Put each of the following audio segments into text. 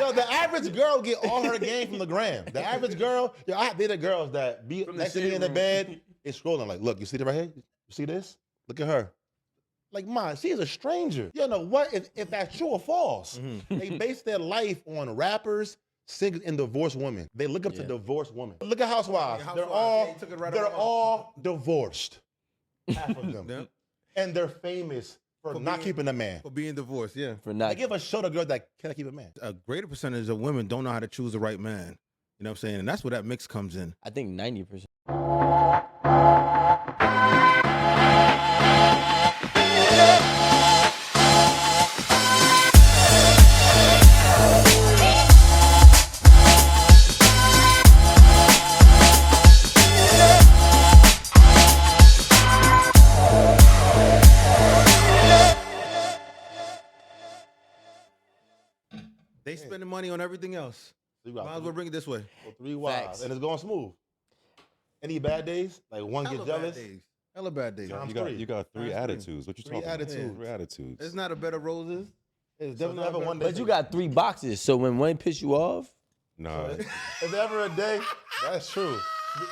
Yo, the average girl get all her game from the gram. The average girl, I dated girls that be next to me in the bed and scrolling like, look, you see that right here? You see this? Look at her. Like, Ma, she is a stranger. You know what? If that's true or false. They base their life on rappers, singers, and divorced women. They look up to divorced women. Look at Housewives. They're all divorced. Half of them. Yep. And they're famous for not keeping a man. For being divorced, yeah. For not. They give a show to girls that can't keep a man. A greater percentage of women don't know how to choose the right man. You know what I'm saying? And that's where that mix comes in. I think 90%. They spending money on everything else. Might as well bring it this way. So 3 wives, and it's going smooth. Any bad days? Like one gets jealous? Hella bad days. You got 3 attitudes. What you talking about? 3 attitudes. It's not a bed of roses. It's definitely never one day. But you got 3 boxes, so when one piss you off, no. Is there ever a day? That's true.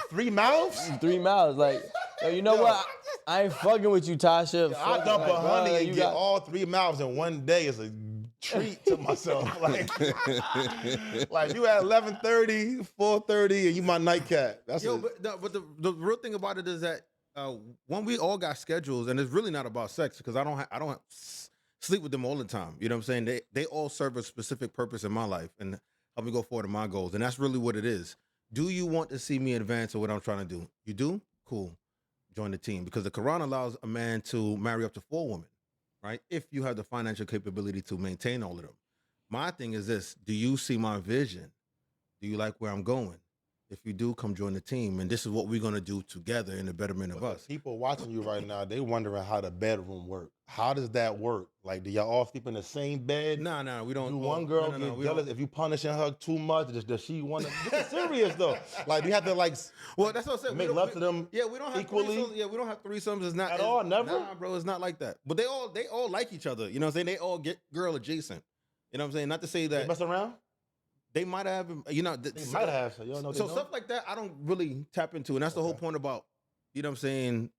3 mouths? 3 mouths. Like, yo, you know what? I ain't fucking with you, Tasha. Yo, I dump a honey and get all 3 mouths in one day. Is a treat to myself. Like you at 11:30, 4:30, and you my nightcap. That's but the real thing about it is that when we all got schedules, and it's really not about sex because I don't sleep with them all the time. You know what I'm saying? They all serve a specific purpose in my life and help me go forward to my goals, and that's really what it is. Do you want to see me advance or what I'm trying to do? You do? Cool. Join the team because the Quran allows a man to marry up to 4 women. Right? If you have the financial capability to maintain all of them. My thing is this, do you see my vision? Do you like where I'm going? If you do, come join the team. And this is what we're going to do together in the betterment of us. People watching you right now, they wondering how the bedroom work. How does that work? Like, do y'all all sleep in the same bed? No, we don't. Do one girl get jealous if you punishing her too much? Does she want to? This is serious though. Like, you have to Well, that's what I'm saying. Make love to them. Yeah, we don't have equally. We don't have threesomes. It's not at all. Never. Nah, bro, it's not like that. But they all like each other. You know what I'm saying? They all get girl adjacent. You know what I'm saying? Not to say that they mess around. They might have. You know, they might have. So, you don't know so stuff like that, I don't really tap into, and that's the whole point about. You know what I'm saying?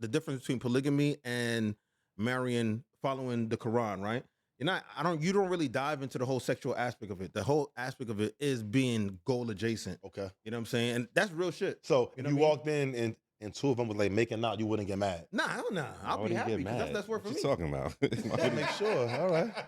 The difference between polygamy and marrying. Following the Quran, right? You don't really dive into the whole sexual aspect of it. The whole aspect of it is being goal adjacent. Okay. You know what I'm saying? And that's real shit. So if you walked in and 2 of them was like making out, you wouldn't get mad? Nah, hell nah. I'll be happy because that's less work for me. What you talking about? Make sure.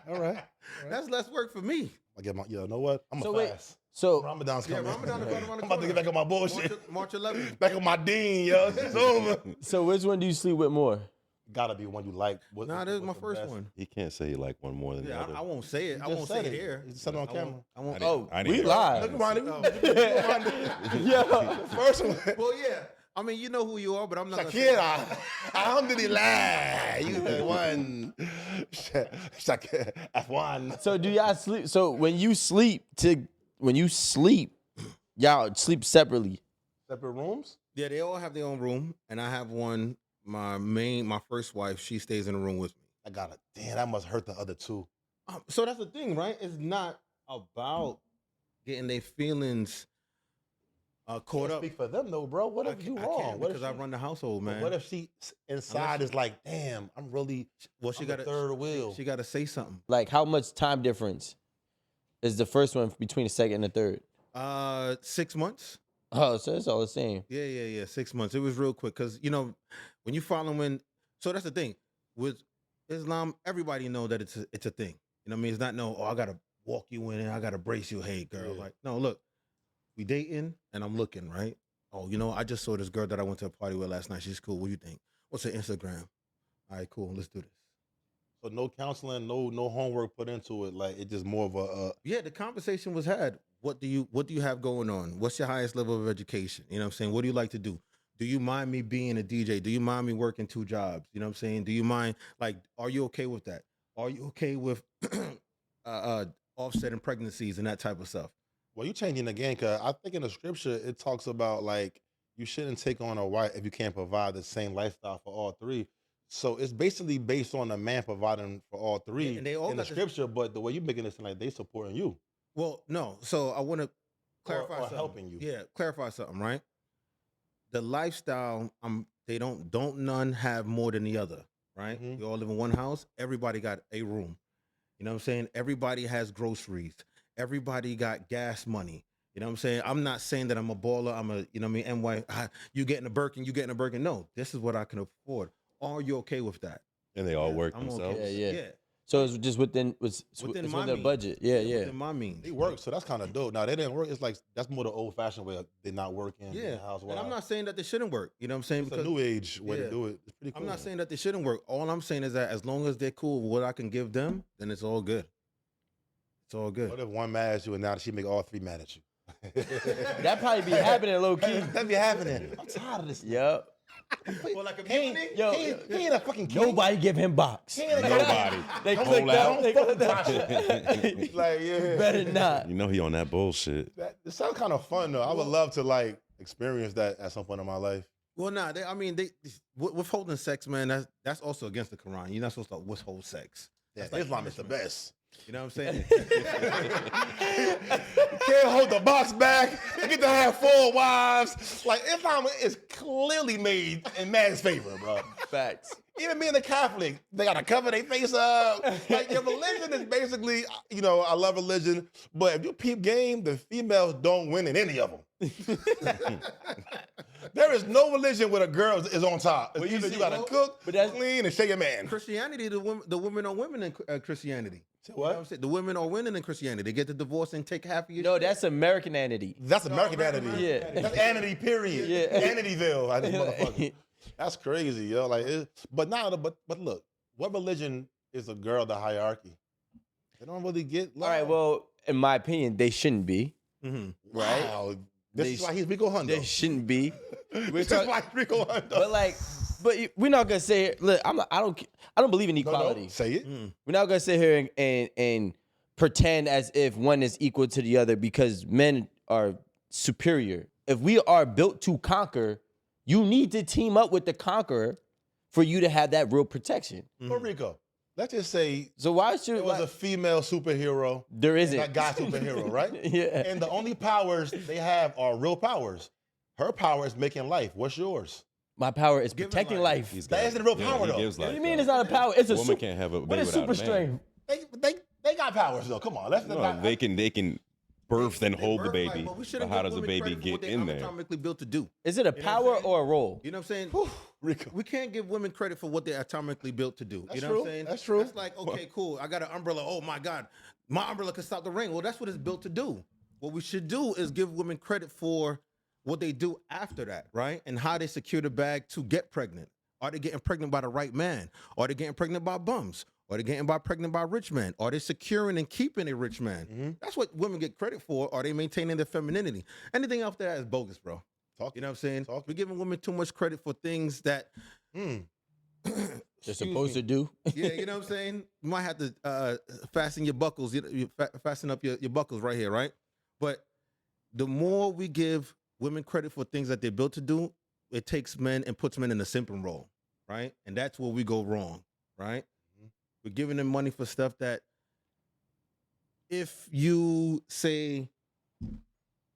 All right. That's less work for me. I get you know what? I'm a fast. So Ramadan's coming. Yeah, Ramadan is I'm about to get back on my bullshit. March 11th. Back on my dean, yo. It's over. So which one do you sleep with more? Gotta be one you like. Nah, this is my first one. He can't say he like one more than the other. I won't say it. I won't say it here. You said it on camera. I won't. We live. Look around him. Yeah. First one. Well, yeah. I mean, you know who you are, but I'm not. Shakira. Alhamdulillah. You the one. Shakira. F1. So do y'all sleep? So when you sleep, y'all sleep separately? Separate rooms? Yeah, they all have their own room, and I have one. My first wife, she stays in the room with me. Damn, that must hurt the other 2. So that's the thing, right? It's not about getting their feelings caught up. Speak for them though, bro. What if you wrong? Because I run the household, man. What if she inside is like, damn, I'm really she got a third wheel. She got to say something. Like how much time difference is the first one between the second and the third? 6 months. Oh, so it's all the same. Yeah. 6 months. It was real quick because when you following. So that's the thing with Islam. Everybody know that it's a thing. You know what I mean? It's not I gotta walk you in and I gotta brace you. Hey, girl. Yeah. Like no, look, we dating and I'm looking right. Oh, I just saw this girl that I went to a party with last night. She's cool. What do you think? What's her Instagram? All right, cool. Let's do this. So no counseling, no homework put into it. Like it's just more of a. Yeah, the conversation was had. What do you have going on? What's your highest level of education? You know what I'm saying? What do you like to do? Do you mind me being a DJ? Do you mind me working 2 jobs? You know what I'm saying? Do you mind, are you okay with that? Are you okay with offsetting pregnancies and that type of stuff? Well, you changing the game because I think in the scripture it talks about you shouldn't take on a wife if you can't provide the same lifestyle for all 3. So it's basically based on a man providing for all 3 and they all in the scripture, but the way you're making it sound like they supporting you. Well, no. So I want to clarify or something. helping you. Yeah, clarify something, right? The lifestyle, they don't none have more than the other, right? Mhm. We all live in one house. Everybody got a room. You know what I'm saying? Everybody has groceries. Everybody got gas money. You know what I'm saying? I'm not saying that I'm a baller. I'm a, you know what I mean? You getting a Birkin, you getting a Birkin. No, this is what I can afford. Are you okay with that? And they all work I'm themselves. okay. Yeah. Yeah. So it's just within Within my their means. budget. Yeah. Within my means. They work, so that's kind of dope. Now they didn't work. It's like that's more the old-fashioned way. They're not working. Yeah. Housewives. And I'm not saying that they shouldn't work. You know what I'm saying? It's a new age way to do it. It's pretty cool. I'm not saying that they shouldn't work. All I'm saying is that as long as they're cool with what I can give them, then it's all good. It's all good. What if one mad at you and now she make all three mad at you? That probably be happening low key. That be happening. I'm tired of this. Yep. Well, like a He ain't a fucking king. Nobody give him box. Nobody. They Hold click out. that. They click that. Like, yeah. Better not. You know he on that bullshit. It sounds kind of fun though. I would love to like experience that at some point in my life. Well, nah, they withholding sex, man. That's also against the Quran. You're not supposed to withhold sex. Yeah, That's like Islam is the punishment. best. You know what I'm saying? You can't hold the box back. You get to have 4 wives. Like Islam is clearly made in man's favor, bro. Facts. Even being a Catholic, they gotta cover their face up. Like your religion is basically, you know, I love religion, but if you peep game, the females don't win in any of them. There is no religion where the girl is on top. But either you gotta cook, clean, and shake your man. Christianity, the women are women in Christianity. What? You know what I'm saying? The women are winning in Christianity. They get the divorce and take half of your No, shit. that's Americanity. That's Americanity. Yeah. That's Anity, period. Yeah. Anityville, I think, motherfucker. That's crazy, yo. Like, but look, what religion is a girl the hierarchy? They don't really get love. All right. Well, in my opinion, they shouldn't be. Mm-hmm. Right. Wow. This is why he's Rico Hundo. They shouldn't be. This is why he's Rico Hundo. But we're not gonna say. Look, I don't believe in equality. No, say it. We're not gonna sit here and pretend as if one is equal to the other because men are superior. If we are built to conquer, you need to team up with the conqueror for you to have that real protection. But Rico, let's just say So why should there was a female superhero. there isn't That guy superhero, right? Yeah. And the only powers they have are real powers. Her power is making life. What's yours? My power is protecting life. That isn't a real power, he though. gives What do life, you mean though. it's not a power? It's a woman can't have a What baby is without super a man. strength? They got powers, though. Come on. No, they can birth and hold the baby. But we But shouldn't how give does the women baby credit for what get they in there? anatomically built to do. Is it a power or a role? You know what I'm saying? Rico. We can't give women credit for what they're atomically built to do. That's you know true. what I'm saying? That's true. It's like, okay, cool. I got an umbrella. Oh my God. My umbrella can stop the rain. Well, that's what it's built to do. What we should do is give women credit for what they do after that, right? And how they secure the bag to get pregnant. Are they getting pregnant by the right man? Are they getting pregnant by bums? Are they getting pregnant by rich men? Are they securing and keeping a rich man? Mm-hmm. That's what women get credit for. Are they maintaining their femininity? Anything after that is bogus, bro. You know what I'm saying? We're giving women too much credit for things that They're supposed to do. yeah, you know what I'm saying? You might have to fasten your buckles, fasten up your buckles right here, right? But the more we give women credit for things that they're built to do, it takes men and puts men in a simping role, right? And that's where we go wrong, right? We're giving them money for stuff that if you say,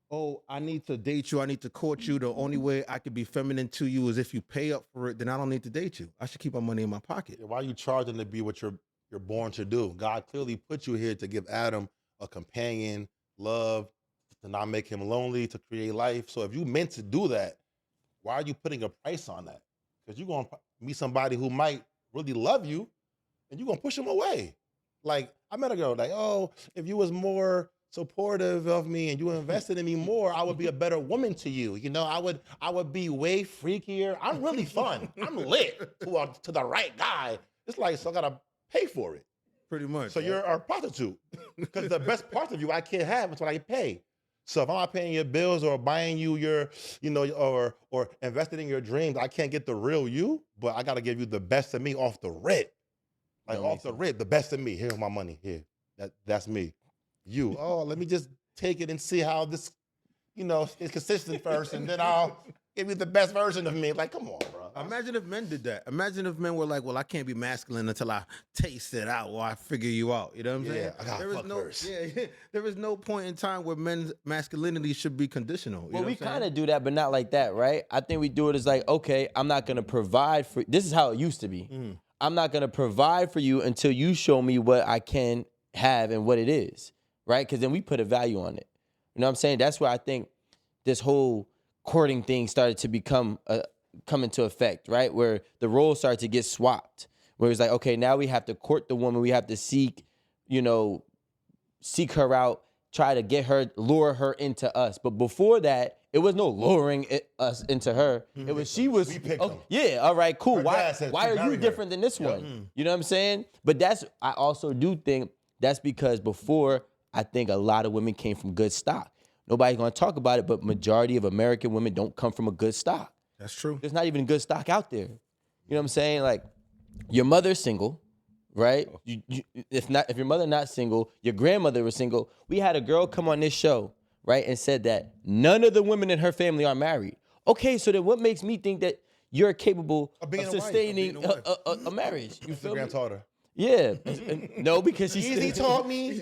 oh, I need to date you, I need to court you, the only way I could be feminine to you is if you pay up for it, then I don't need to date you. I should keep my money in my pocket. Why are you charging to be what you're born to do? God clearly put you here to give Adam a companion, love, to not make him lonely, to create life. So if you meant to do that, why are you putting a price on that? Because you're going to meet somebody who might really love you, and you're going to push him away. Like, I met a girl like, oh, if you was more supportive of me and you invested in me more, I would be a better woman to you. You know, I would be way freakier. I'm really fun. I'm lit to the right guy. It's like, so I got to pay for it. Pretty much. So you're a prostitute. Because the best part of you I can't have is what I pay. So if I'm not paying your bills or buying you your, you know, or investing in your dreams, I can't get the real you, but I got to give you the best of me off the rip. Like off the rip, the best of me. Here's my money. Here. That's me. You. Oh, let me just take it and see how this, you know, is consistent first, and then I'll Give me the best version of me. Like, come on, bro. Imagine if men did that. Imagine if men were like, well, I can't be masculine until I taste it out or I figure you out. You know what I'm saying? I gotta fuck first. Yeah, there is no point in time where men's masculinity should be conditional. Well, we kind of do that, but not like that, right? I think we do it as like, okay, I'm not gonna provide for. This is how it used to be. I'm not gonna provide for you until you show me what I can have and what it is, right? Because then we put a value on it. You know what I'm saying? That's where I think this whole courting thing started to become come into effect, right? Where the roles started to get swapped. Where it's like, okay, now we have to court the woman, we have to seek her out, try to get her, lure her into us. But before that, it was no luring us into her. It was we picked them. Yeah, all right, cool. Her dad said Why to are marry you her. different than this one? You know what I'm saying? But I also do think that's because before, I think a lot of women came from good stock. Nobody's gonna talk about it, but majority of American women don't come from a good stock. That's true. There's not even good stock out there. You know what I'm saying? Like, your mother's single, right? If your mother not single, your grandmother was single. We had a girl come on this show, right, and said that none of the women in her family are married. Okay, so then what makes me think that you're capable of being a wife, sustaining of being a marriage? You feel me? Instagram taught her. Yeah. No, because she's Easy taught me.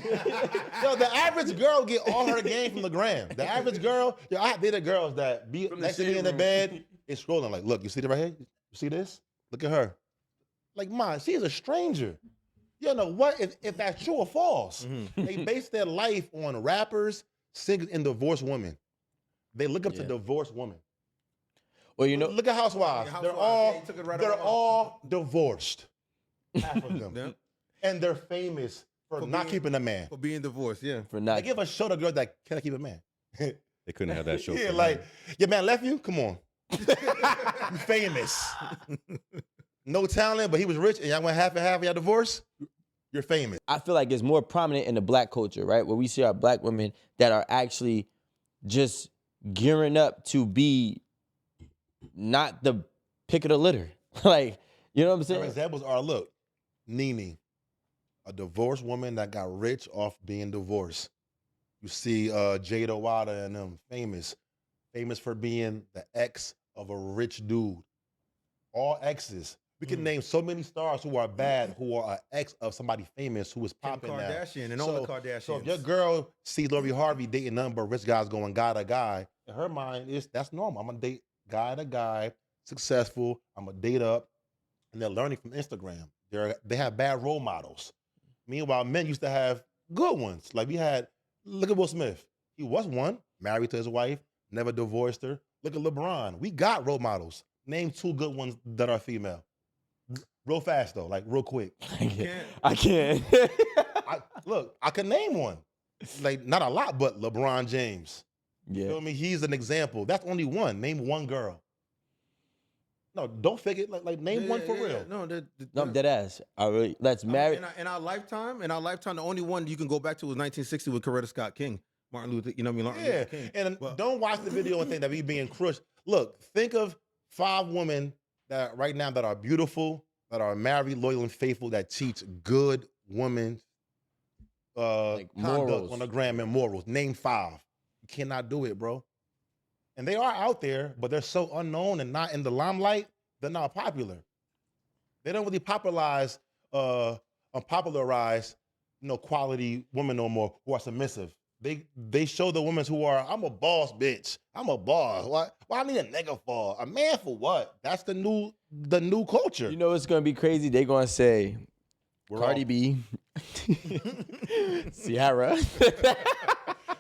Yo, the average girl get all her game from the gram. The average girl, I dated girls that be next to me in the bed and scrolling like, look, you see that right here? You see this? Look at her. Like, Ma, she is a stranger. You know what? If that's true or false. They base their life on rappers, singers, and divorced women. They look up to divorced women. Well, you know, Look at Housewives. They're all they're all divorced. Half of them. Yeah. And they're famous for not keeping a man. For being divorced, yeah. for not. Like, give a show to girls that can I keep a man? They couldn't have that show. Yeah, for like, me. your man left you? Come on. You famous. No talent, but he was rich and y'all went half and half, y'all divorced? You're famous. I feel like it's more prominent in the black culture, right? Where we see our black women that are actually just gearing up to be not the pick of the litter. Like, you know what I'm Some saying? examples are, look, Nene, a divorced woman that got rich off being divorced. You see Jada Wada and them, famous for being the ex of a rich dude. All exes. We can name so many stars who are bad, who are an ex of somebody famous who is popping now. Kardashian and all the Kardashians. So if your girl sees Lori Harvey dating nothing but rich guys going guy to guy, in her mind, that's normal. I'm gonna date guy to guy, successful. I'm gonna date up, and they're learning from Instagram. They have bad role models. Meanwhile, men used to have good ones. Like look at Will Smith. He was one, married to his wife, never divorced her. Look at LeBron. We got role models. Name 2 good ones that are female. Real fast though, like real quick. I can't. I can name one. Like not a lot, but LeBron James. You Yeah. feel me? He's an example. That's only one. Name one girl. No, don't fake it. Like name one for real. No, No, I'm dead ass. Let's marry. In our lifetime, the only one you can go back to was 1960 with Coretta Scott King, Martin Luther. You know what I mean? Martin Luther King. And But- don't watch the video and think that we being crushed. Look, think of 5 women that right now that are beautiful, that are married, loyal, and faithful, that teach good women Like conduct morals. on the gram and morals. Name 5. You cannot do it, bro. And they are out there, but they're so unknown and not in the limelight, they're not popular. They don't really popularize, quality women no more who are submissive. They show the women who are, I'm a boss, bitch. I'm a boss. Why I need a nigga for? A man for what? That's the new culture. You know what's gonna be crazy? They're gonna say Cardi B, Ciara.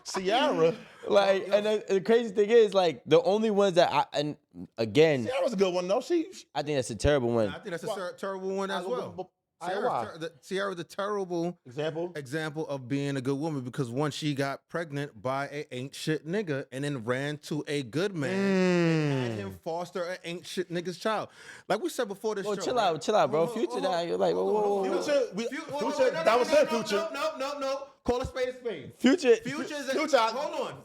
Ciara. Like, and the crazy thing is, like, the only ones that again, Ciara's a good one though. I think that's a terrible one. I think that's a terrible one as well. Why? Ciara's a terrible Example. of being a good woman because once she got pregnant by a ain't shit nigga and then ran to a good man and had him foster an ain't shit nigga's child. Like we said before this Oh, show. chill out, bro. Future now, you're like, whoa. Future, that was her Future. No. Call a spade a spade. Future,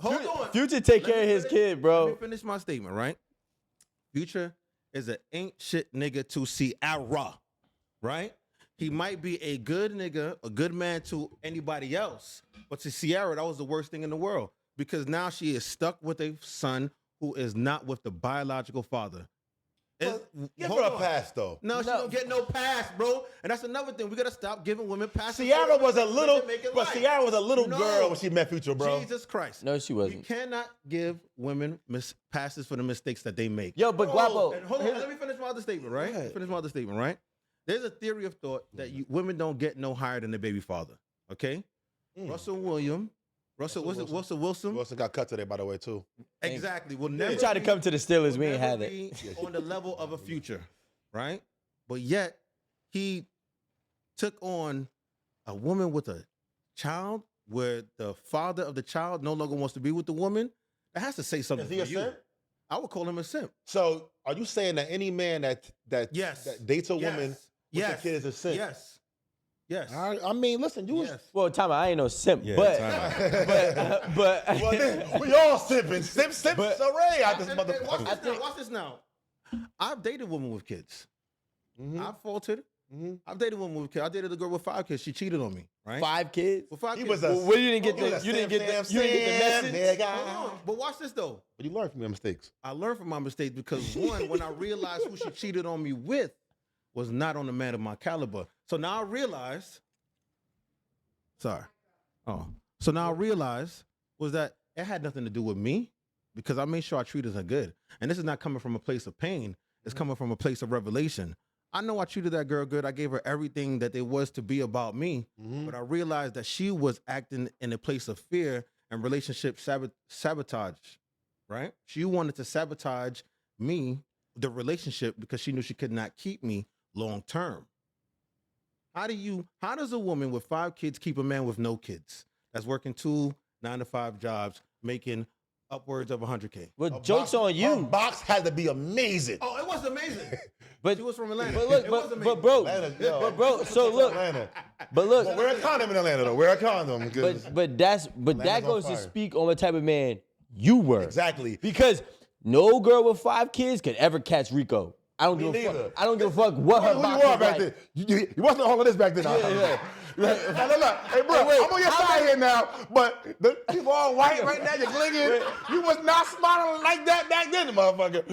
Hold on. Future take care of his kid, Let bro. me finish my statement, right? Future is an ain't shit nigga to Ciara, right? He might be a good nigga, a good man to anybody else. But to Ciara, that was the worst thing in the world. Because now she is stuck with a son who is not with the biological father. Give Hold her a on. pass, though. No, she don't get no pass, bro. And that's another thing. We gotta stop giving women passes. Ciara was a little, but Ciara Ciara was a little girl when she met Future, bro. Jesus Christ. No, she You wasn't. cannot give women passes for the mistakes that they make. Yo, but Gwapo. And hold on, let me finish my other statement, right? There's a theory of thought that women don't get no higher than their baby father. Okay? Russell Wilson. Wilson got cut today, by the way, too. Exactly. Will never You tried to come to the Steelers, we ain't have it. be on the level of a Future, right? But yet he took on a woman with a child where the father of the child no longer wants to be with the woman. That has to say something. Is he a for you. simp? I would call him a simp. So, are you saying that any man that Yes. that dates a woman with Yes. a kid is a simp? Yes. Yes. I mean, listen, you was. Yes. Well, time out, I ain't no simp, Yeah, but Well, then, we all simping. Simp, But- Saray out this And- and motherfucker. watch this now. I've dated women with kids. Mhm. I've faltered. Mhm. I've dated women with kids. I dated a girl with 5 kids. She cheated on me, right? 5 kids. With 5 He kids. was a. Well, you didn't get he was the a you didn't get the simp, you didn't get the simp, message. nigga. Hold on. But watch this though. But you learn from your mistakes. I learned from my mistakes because one, when I realized who she cheated on me with was not on a man of my caliber. So now I realized. Sorry. Oh. So now I realized was that it had nothing to do with me because I made sure I treated her good. And this is not coming from a place of pain. It's coming from a place of revelation. I know I treated that girl good. I gave her everything that there was to be about me. But I realized that she was acting in a place of fear and relationship sabotage, right? She wanted to sabotage me, the relationship, because she knew she could not keep me long term. How does a woman with 5 kids keep a man with no kids that's working 2 9-to-5 jobs, making upwards of $100K? Well, joke's on Her you. box had to be amazing. Oh, it was amazing. But She was from Atlanta. But look, It was but amazing. bro, Atlanta, yo. but bro. So look, Atlanta. but look, Well, wear a condom in Atlanta, though. Wear a condom. 'Cause- but that Atlanta's on goes to fire. speak on what type of man you were. Exactly. Because no girl with 5 kids could ever catch Rico. I don't Me give a neither. fuck. I don't give a fuck what her Who box you are was back like. then? You wasn't all of this back then. Yeah. Look. Hey, bro, Wait, I'm on your how side many- here now, but the people all white right now, you're clinging. You was not smiling like that back then, motherfucker.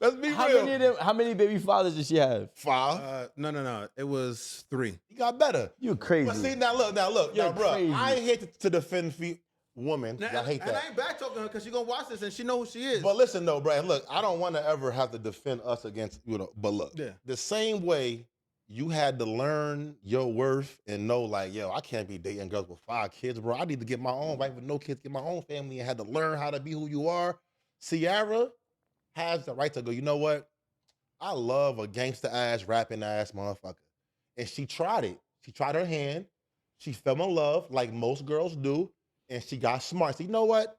Let's be real. How many baby fathers did she have? 5. No. It was 3. You got better. You crazy. But see, now look, You're bro. crazy. I ain't here to defend women. And I hate I that. ain't back talking to her because she's gonna watch this and she know who she is. But listen, though, bro. Look, I don't want to ever have to defend us against, But look, Yeah. the same way you had to learn your worth and know, like, yo, I can't be dating girls with 5 kids, bro. I need to get my own wife with no kids, get my own family, and had to learn how to be who you are. Ciara has the right to go, you know what? I love a gangster ass, rapping ass motherfucker. And she tried it. She tried her hand. She fell in love like most girls do. And she got smart. So you know what?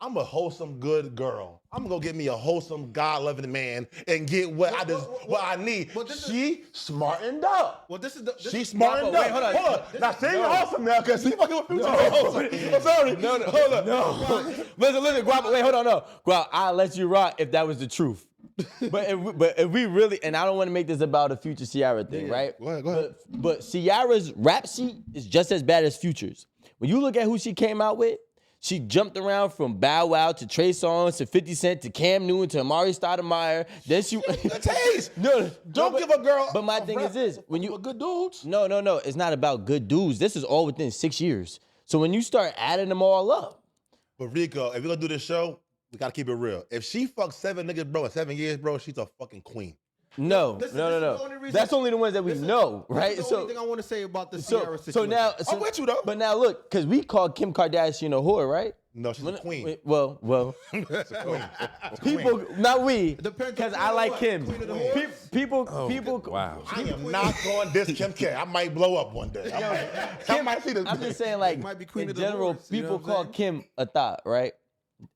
I'm a wholesome, good girl. I'm gonna go get me a wholesome, God-loving man and get what I need. but this She smartened up. well, this is the. She smartened Wait, up. hold on. Now she ain't wholesome now because she fucking with Future. I'm sorry. No, Hold up. no. Listen, Gwapo, wait, hold on, no. Gwapo, I'll let you rock if that was the truth. But if we really, and I don't want to make this about a Future Ciara thing, right? Go ahead. But Ciara's rap sheet is just as bad as Future's. When you look at who she came out with, she jumped around from Bow Wow to Trey Songz to 50 Cent to Cam Newton to Amari Stoudemire. Then she Taste. no, Don't but- give a girl. But my a thing rap is this: when you with good dudes. no, it's not about good dudes. This is all within 6 years. So when you start adding them all up, But Rico, if we're gonna do this show, we gotta keep it real. If she fucks 7 niggas, bro, in 7 years, bro, she's a fucking queen. no. This is the only reason- That's only the ones that we know, right? That's the only thing I want to say about the so, Ciara so situation. now, I'm with you, though. But now look, because we called Kim Kardashian a whore, right? No, she's a queen. Well, She's a queen. people, not we, depends because on I queen like or what? Kim. Queen of the whores? People. Wow. I am not going this Kim K. I might blow up one day. I might see this. I'm just saying, like, might be queen in of the general, whores, you know people what I'm call saying? Kim a thought, right?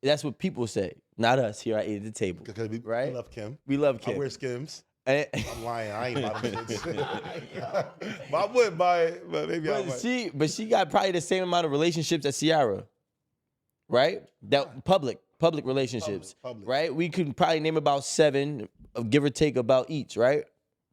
That's what people say, not us here at the table, Because we right? love Kim. We love I Kim. wear Skims. And- I'm lying. I ain't buy them shits. But I would buy it, but maybe I might. but she got probably the same amount of relationships as Ciara, right? That public relationships, Public. right? We could probably name about 7, give or take about each, right?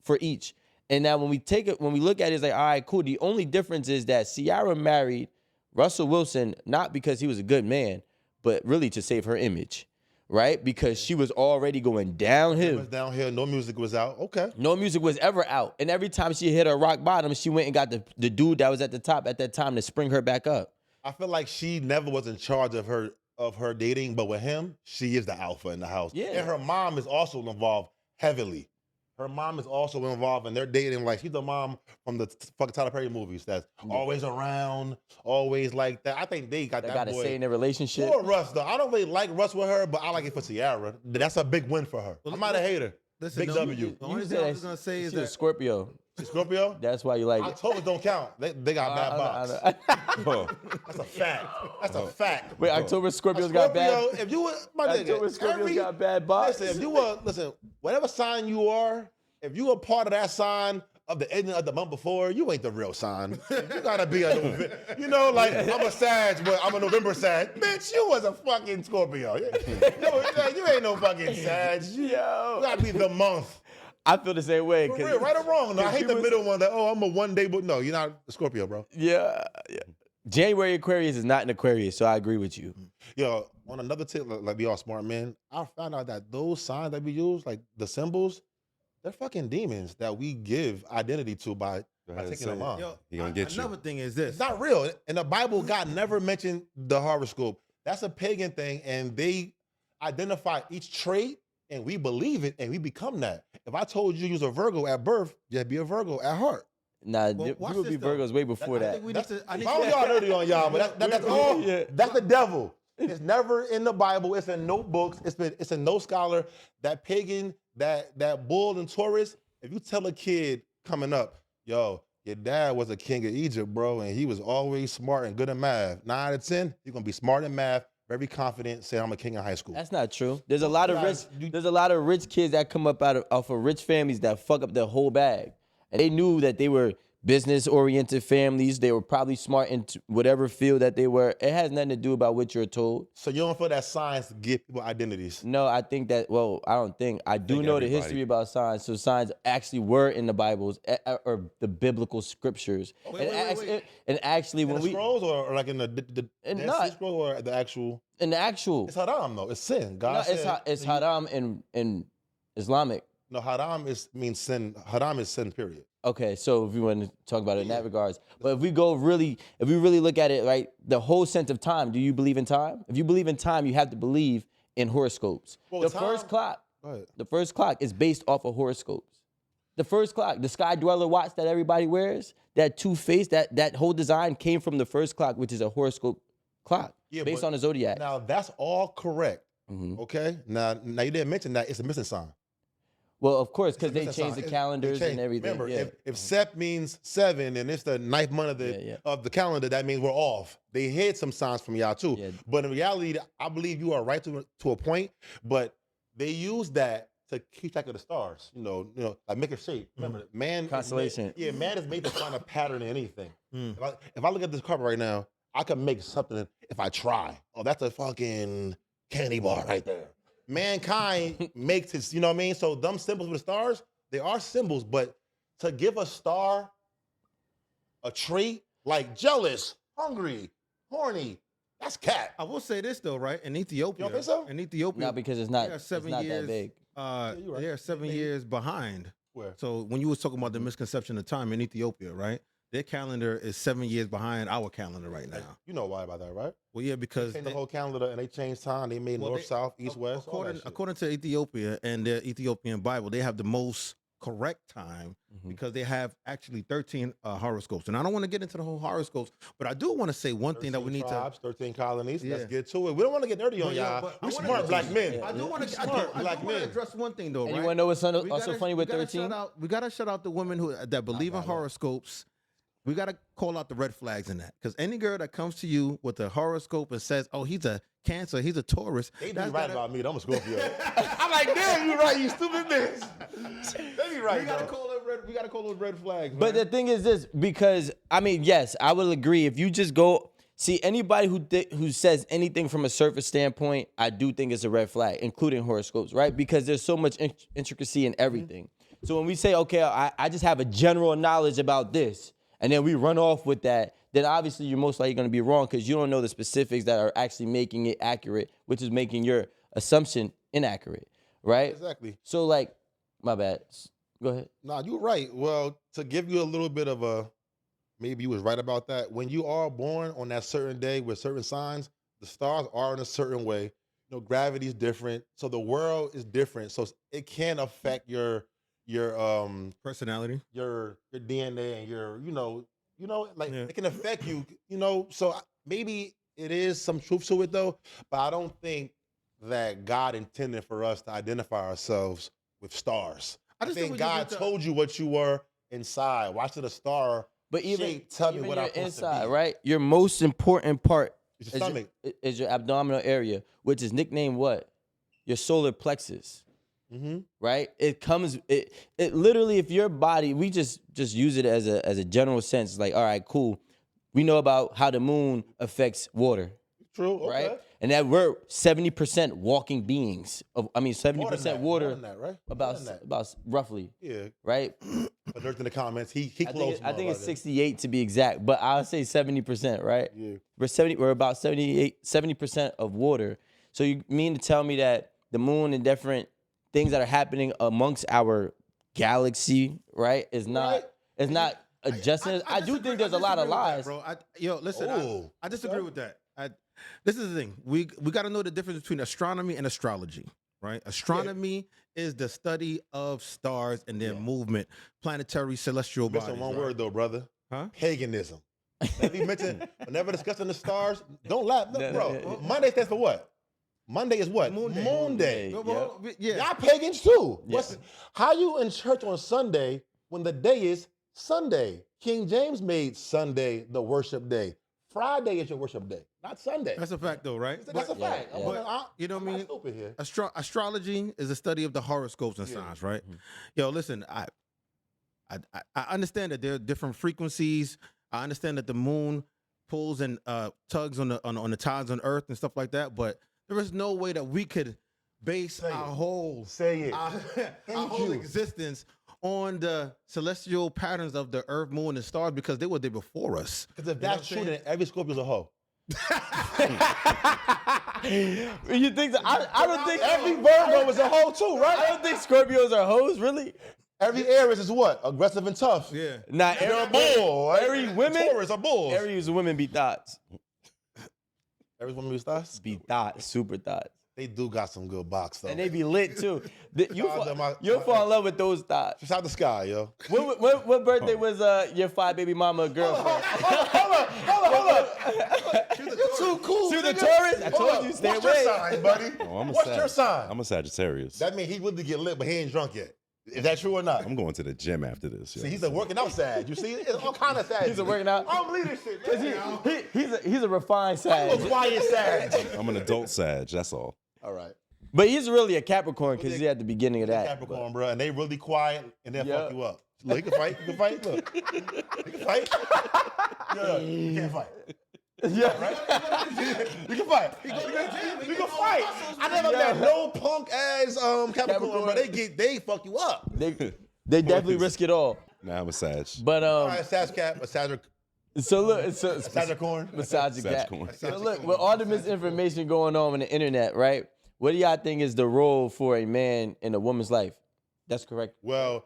For each. And now when we look at it, it's like, all right, cool. The only difference is that Ciara married Russell Wilson not because he was a good man, but really to save her image. right? Because she was already going It downhill. was downhill. No music was out. Okay. No music was ever out. And every time she hit her rock bottom, she went and got the dude that was at the top at that time to spring her back up. I feel like she never was in charge of her dating, but with him, she is the alpha in the house. Yeah. And her mom is also involved heavily. Her mom is also involved in their dating. Like, she's the mom from the fucking Tyler Perry movies that's always around, always like that. I think they got They that got to boy. stay in their relationship. Poor Russ, though. I don't really like Russ with her, but I like it for Ciara. That's a big win for her. Well, I'm not a hater. Listen, Big no, W. The only You thing I said was gonna say is she's a that Scorpio. Scorpio? That's why you like it. October don't count. They got bad box. Oh, That's a fact. That's a fact. Wait, October A Scorpios got Scorpio, bad. if you were, my nigga, October Scorpios got bad box. Listen, if you were, whatever sign you are, if you were part of that sign of the ending of the month before, you ain't the real sign. You gotta be a November. You know, like, I'm a Sag, but I'm a November Sag. Bitch, you was a fucking Scorpio. You ain't no fucking Sag. You gotta be the month. I feel the same way. For real, right or wrong. No, I hate the middle one that, I'm a one day, but no, you're not a Scorpio, bro. Yeah. January Aquarius is not an Aquarius, so I agree with you. Yo, on another tip, like we all smart men, I found out that those signs that we use, like the symbols, they're fucking demons that we give identity to by taking them on. yo, He gonna get you. another thing is this. It's not real. In the Bible, God never mentioned the horoscope. That's a pagan thing, and they identify each trait, and we believe it, and we become that. If I told you was a Virgo at birth, you'd be a Virgo at heart. Nah, Well, watch people be this, though. Virgos way before I that. think we need to. I need If I was y'all nerdy on y'all, but that's all. Yeah. That's the devil. It's never in the Bible. It's in notebooks. It's in no scholar. That pagan, that bull and Taurus. If you tell a kid coming up, yo, your dad was a king of Egypt, bro, and he was always smart and good at math. 9 out of 10, you're gonna be smart in math, very confident, say I'm a king in high school. That's not true. There's a lot of Guys, rich. There's a lot of rich kids that come up off of rich families that fuck up their whole bag, and they knew that they were business-oriented families. They were probably smart in whatever field that they were. It has nothing to do about what you're told. So you don't feel that science give people identities? No, I think that. Well, I don't think. I do think know the everybody- history about signs. So signs actually were in the Bibles or the biblical scriptures. Wait. And actually, In when the we scrolls or like in the And Dead not- Sea Scroll or the actual? in the actual, It's haram though. It's sin. God no, said, it's haram in Islamic. No, haram means sin. Haram is sin. Period. Okay, so if we want to talk about it in that regards, but if we really look at it, right, the whole sense of time. Do you believe in time? If you believe in time, you have to believe in horoscopes. Well, the time- first clock, Go ahead. the first clock is based off of horoscopes. The first clock, the Sky Dweller watch that everybody wears, that two-face, that whole design came from the first clock, which is a horoscope clock based but on the zodiac. Now that's all correct. Mhm. Okay. Now you didn't mention that it's a missing sign. Well, of course, because It's a they missing changed sign. the They calendars changed- and everything. Remember, yeah. if Sep means 7 and it's the 9th month of the calendar, that means we're off. They hid some signs from y'all too. Yeah. But in reality, I believe you are right to a point. But they use that to keep track of the stars. You know, like make a shape. Remember, man. Constellation. Man is made to find a pattern in anything. If I look at this carpet right now, I can make something if I try. Oh, that's a fucking candy bar right there. Mankind makes his, you know what I mean? So them symbols with the stars, they are symbols, but to give a star a trait like jealous, hungry, horny, that's cat. I will say this though, right? In Ethiopia, You don't think so? In Ethiopia, No, because it's not. they are It's 7 not years. that big. you're right. They are 7 years behind. Where? So when you was talking about the misconception of time in Ethiopia, right? Their calendar is 7 years behind our calendar right now. You know why about that, right? Well, yeah, They because changed the whole calendar and they changed time. They made Well, north, they- south, east, west. all that shit. according to Ethiopia and their Ethiopian Bible, they have the most correct time because they have actually 13 horoscopes. And I don't want to get into the whole horoscopes, but I do want to say one thing that we 13 need tribes, 13 colonies. Yeah. Let's get to it. We don't want to get nerdy on But yeah, y'all. but I We wanna smart get black to- men. to. I do want to. I Smart do black want to men. address one thing though, And right? you want to know what's We also gotta- funny with we gotta 13? we gotta shut out the women that believe in horoscopes. We gotta call out the red flags in that, because any girl that comes to you with a horoscope and says, "Oh, he's a Cancer, he's a Taurus," They be that's right gotta- about me. I'm a Scorpio. I'm like, damn, you right, you stupid bitch. They be right, We gotta bro. call it red. We gotta call those red flags. But the man. thing is this, because I mean, yes, I will agree. If you just go see anybody who says anything from a surface standpoint, I do think it's a red flag, including horoscopes, right? Because there's so much intricacy in everything. So when we say, okay, I just have a general knowledge about this, and then we run off with that, then obviously you're most likely going to be wrong because you don't know the specifics that are actually making it accurate, which is making your assumption inaccurate, right? Exactly. So like, my bad. Go ahead. Nah, you're right. Well, to give you a little bit of a, maybe you was right about that. When you are born on that certain day with certain signs, the stars are in a certain way. You know, gravity is different, so the world is different. So it can affect your Personality. your DNA and your like Yeah. it can affect you. So maybe it is some truth to it though, but I don't think that God intended for us to identify ourselves with stars. I just think think we just God went to- told you what you were inside. Why should a star But even, shape tell me even what your I'm supposed inside, to be? right? Your most important part It's your stomach. is your abdominal area, which is nicknamed what? Your solar plexus. Mm-hmm. Right? It literally, if your body, we just use it as a general sense, like, all right, cool. We know about how the moon affects water, True. Okay. right? And that we're 70% walking beings. 70% More water. than that, right? More About than that. about roughly, Yeah. right? But there's in the comments. He I close. think it's 68 to be exact, but I'll say 70%, right? Yeah. We're about 70% of water. So you mean to tell me that the moon and different things that are happening amongst our galaxy, right, is not adjusting? I do think there's a lot of lies. bro. Listen, Oh, I disagree with that. This is the thing. We got to know the difference between astronomy and astrology, right? Astronomy is the study of stars and their movement, planetary celestial bodies. Missing one right? word though, brother. Huh? Paganism. Whenever discussing the stars, don't laugh. Look, No, bro. no, Monday stands for what? Monday is what? Moon Day. Moon Day. Yeah. Y'all pagans too. Yeah. How you in church on Sunday when the day is Sunday? King James made Sunday the worship day. Friday is your worship day, not Sunday. That's a fact, though, right? That's a fact. yeah. But, you know what I I'm mean? not stupid here. Astrology is a study of the horoscopes and signs, right? Yo, listen, I understand that there are different frequencies. I understand that the moon pulls and tugs on the tides on Earth and stuff like that. But there is no way that we could base our whole existence on the celestial patterns of the Earth, moon, and stars because they were there before us. Because if that's true, then every Scorpio's a hoe. You think so? I don't think Every Virgo is a hoe too, right? I don't think Scorpios are hoes, really. Every Aries is what? Aggressive and tough. Yeah. Nah, They're a bull. Right? every women, Taurus are bulls. Aries women be thoughts. Every woman be thoughts? Be thoughts, super thoughts. They do got some good box though. And they be lit too. My You'll fall in love with those thoughts. Just out the sky, yo. What birthday was your 5 baby mama girlfriend? Hold up. You're too cool. She was a nigga. Taurus? I Hold told up. you, stay What's away. your sign, buddy? Oh, I'm a What's Sag. your sign? I'm a Sagittarius. That means he really get lit, but he ain't drunk yet. Is that true or not? I'm going to the gym after this. See, he's a working out sad. You see, it's all kind of sad. He's a working out. I don't believe this shit, man. He's a refined I'm sag. a quiet sad. I'm an adult Sag. That's all. All right. But he's really a Capricorn because he's at the beginning of that. Capricorn, bro, and they really quiet and they'll fuck you up. Look, he can fight. He can fight. Look, he can fight. Yeah, you can't fight. Yeah, right? You can fight. You can fight. I never met no punk ass Capricorn, but they fuck you up. They definitely risk it all. Nah, I'm a Sag. But All right, Sag Cap, a Sag so look, Sagicorn. besides that. Sagicorn. So look, with all the misinformation going on the internet, right? What do y'all think is the role for a man in a woman's life? That's correct. Well,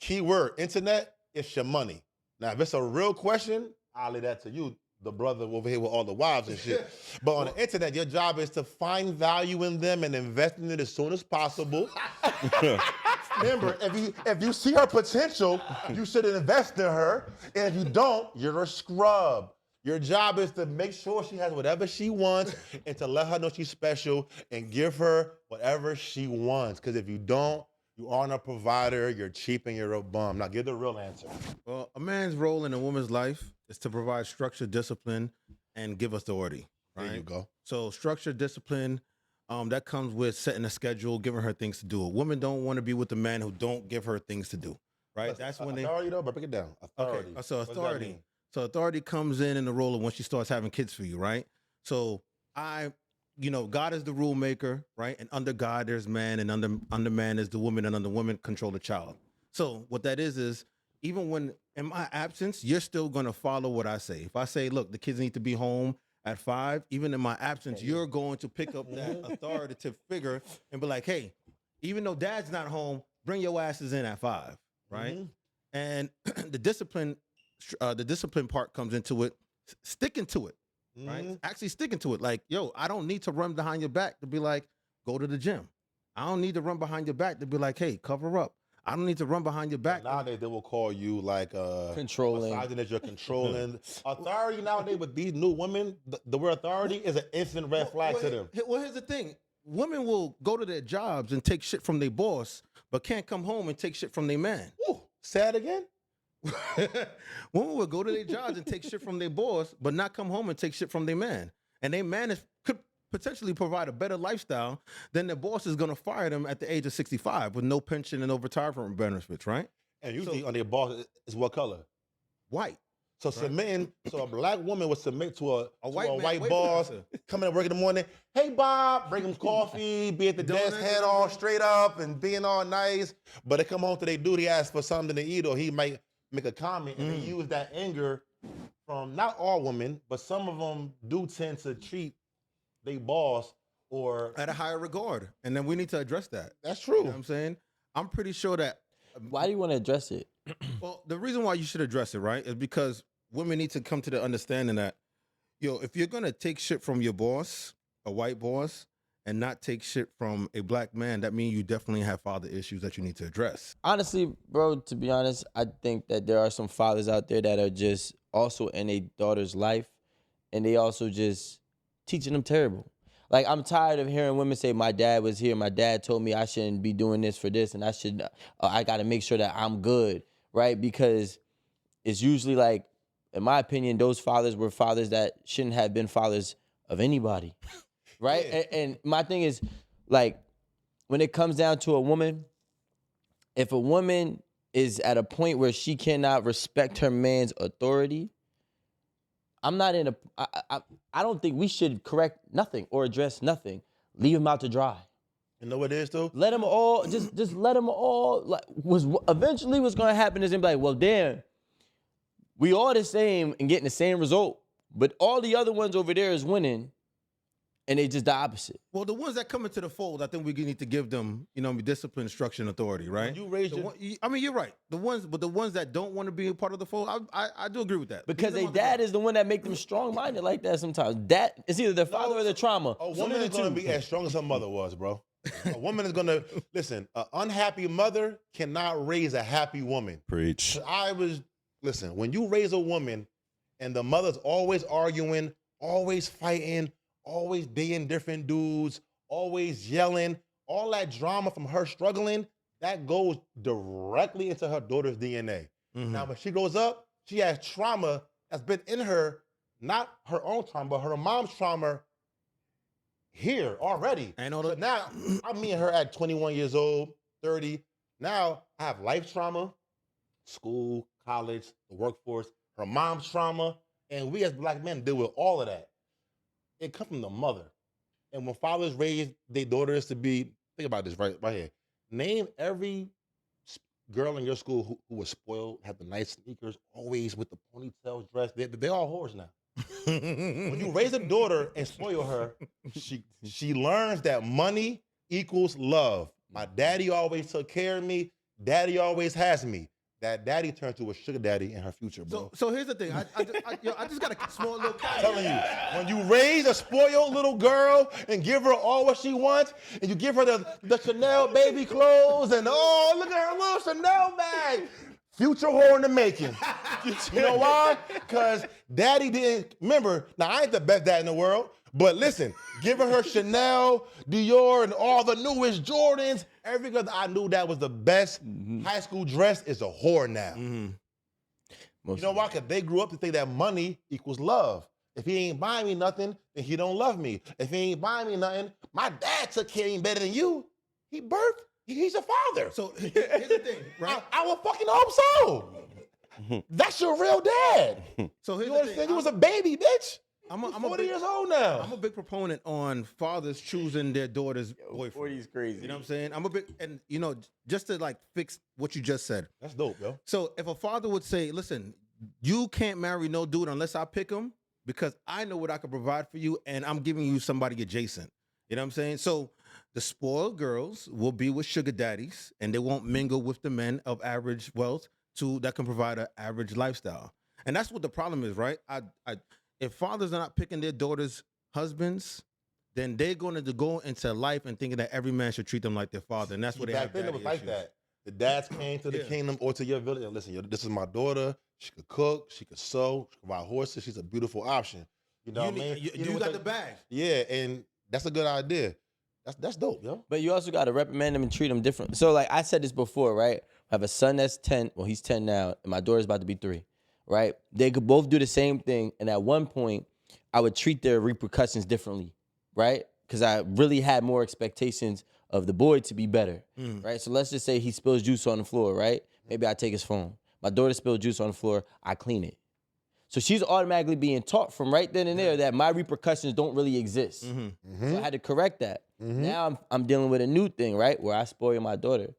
key word, internet, it's your money. Now, if it's a real question, I'll leave that to you, the brother over here with all the wives and shit. But on the internet, your job is to find value in them and invest in it as soon as possible. Remember, if you see her potential, you should invest in her. And if you don't, you're a scrub. Your job is to make sure she has whatever she wants and to let her know she's special and give her whatever she wants. Because if you don't, you aren't a provider, you're cheap, and you're a bum. Now, give the real answer. Well, a man's role in a woman's life is to provide structure, discipline, and give authority. Right? There you go. So structure, discipline, that comes with setting a schedule, giving her things to do. A woman don't want to be with a man who don't give her things to do. Right? That's when they. Authority, though, but break it down. Authority. Okay, so What does that authority. mean? So authority comes in the role of when she starts having kids for you, right? So God is the rule maker, right? And under God there's man, and under man is the woman, and under woman control the child. So what that is even when in my absence, you're still gonna follow what I say. If I say, look, the kids need to be home at 5, even in my absence, you're going to pick up that authoritative figure and be like, hey, even though dad's not home, bring your asses in at 5, right? And the discipline part comes into it, sticking to it, right? Actually sticking to it. Like, yo, I don't need to run behind your back to be like, go to the gym. I don't need to run behind your back to be like, hey, cover up. I don't need to run behind your back. Nowadays, they will call you like controlling. That you're controlling. Authority nowadays with these new women, the word authority is an instant red flag to them. Well, here's the thing. Women will go to their jobs and take shit from their boss, but can't come home and take shit from their man. Ooh, say it again? Women will go to their jobs and take shit from their boss, but not come home and take shit from their man. And their man could potentially provide a better lifestyle than their boss is going to fire them at the age of 65 with no pension and no retirement benefits, right? And usually on their boss is what color? White. So submitting, so a black woman would submit to a white man, boss, coming to work in the morning. Hey, Bob, bring him coffee, be at the desk, head all straight up and being all nice. But they come home to their duty, ask for something to eat, or he might make a comment and they use that anger from not all women, but some of them do tend to treat their boss or at a higher regard. And then we need to address that. That's true. You know what I'm saying? I'm pretty sure that. Why do you want to address it? Well, the reason why you should address it, right, is because women need to come to the understanding that, yo, if you're going to take shit from your boss, a white boss, and not take shit from a black man, that means you definitely have father issues that you need to address. Honestly, bro, to be honest, I think that there are some fathers out there that are just also in a daughter's life, and they also just teaching them terrible. Like, I'm tired of hearing women say, my dad was here, my dad told me I shouldn't be doing this for this, and I got to make sure that I'm good, right? Because it's usually like, in my opinion, those fathers were fathers that shouldn't have been fathers of anybody, right? Yeah. And my thing is, like, when it comes down to a woman, if a woman is at a point where she cannot respect her man's authority, I don't think we should correct nothing or address nothing. Leave him out to dry. You know what it is, though? Let them all, just let them all, like, eventually what's gonna happen is they'll be like, well, damn, we all the same and getting the same result, but all the other ones over there is winning, and they just the opposite. Well, the ones that come into the fold, I think we need to give them, discipline, instruction, authority, right? You raise I mean, you're right. The ones that don't want to be a part of the fold, I do agree with that. Because their dad is the one that make them strong-minded like that sometimes. That it's either the father or the trauma. A woman is going to be as strong as her mother was, bro. A woman is going to, listen, an unhappy mother cannot raise a happy woman. Preach. Listen, when you raise a woman and the mother's always arguing, always fighting, always dating different dudes, always yelling, all that drama from her struggling, that goes directly into her daughter's DNA. Now, when she grows up, she has trauma that's been in her, not her own trauma, but her mom's trauma here already. So now, I'm meeting her at 21 years old, 30. Now, I have life trauma, school, college, the workforce, her mom's trauma, and we as black men deal with all of that. It comes from the mother. And when fathers raise their daughters to be, think about this right here. Name every girl in your school who was spoiled, had the nice sneakers, always with the ponytails dressed. They're all whores now. When you raise a daughter and spoil her, she learns that money equals love. My daddy always took care of me. Daddy always has me. That daddy turned to a sugar daddy in her future, bro. So here's the thing. I just got a small little I'm telling you, when you raise a spoiled little girl and give her all what she wants, and you give her the Chanel baby clothes, and oh, look at her little Chanel bag. Future whore in the making. You know why? Because daddy didn't, remember, now I ain't the best dad in the world, but listen, giving her Chanel, Dior, and all the newest Jordans, every girl that I knew that was the best high school dress is a whore now. You know why? Because they grew up to think that money equals love. If he ain't buying me nothing, then he don't love me. If he ain't buying me nothing, my dad took care of him better than you. He birthed, he's a father. So here's the thing, right? I would fucking hope so. That's your real dad. So here's You the understand? thing. You was a baby, bitch. I'm 40 years old now. I'm a big proponent on fathers choosing their daughter's boyfriend. 40 is crazy. You know what I'm saying? I'm a big, and just to like fix what you just said. That's dope, yo. So if a father would say, listen, you can't marry no dude unless I pick him, because I know what I can provide for you, and I'm giving you somebody adjacent. You know what I'm saying? So the spoiled girls will be with sugar daddies, and they won't mingle with the men of average wealth that can provide an average lifestyle. And that's what the problem is, right? If fathers are not picking their daughters' husbands, then they're going to go into life and thinking that every man should treat them like their father, and that's what they back have. then it daddy was like issues. that. The dads came to the kingdom or to your village and listen, this is my daughter. She could cook, she could sew, she could ride horses. She's a beautiful option. You know what I mean? You got the bag. Yeah, and that's a good idea. That's dope, yo. But you also got to reprimand them and treat them different. So, like I said this before, right? I have a son that's 10. Well, he's 10 now, and my daughter's about to be 3, right? They could both do the same thing. And at one point, I would treat their repercussions differently, right? Because I really had more expectations of the boy to be better, right? So let's just say he spills juice on the floor, right? Maybe I take his phone. My daughter spilled juice on the floor, I clean it. So she's automatically being taught from right then and there that my repercussions don't really exist. So I had to correct that. Now I'm dealing with a new thing, right? Where I spoil my daughter.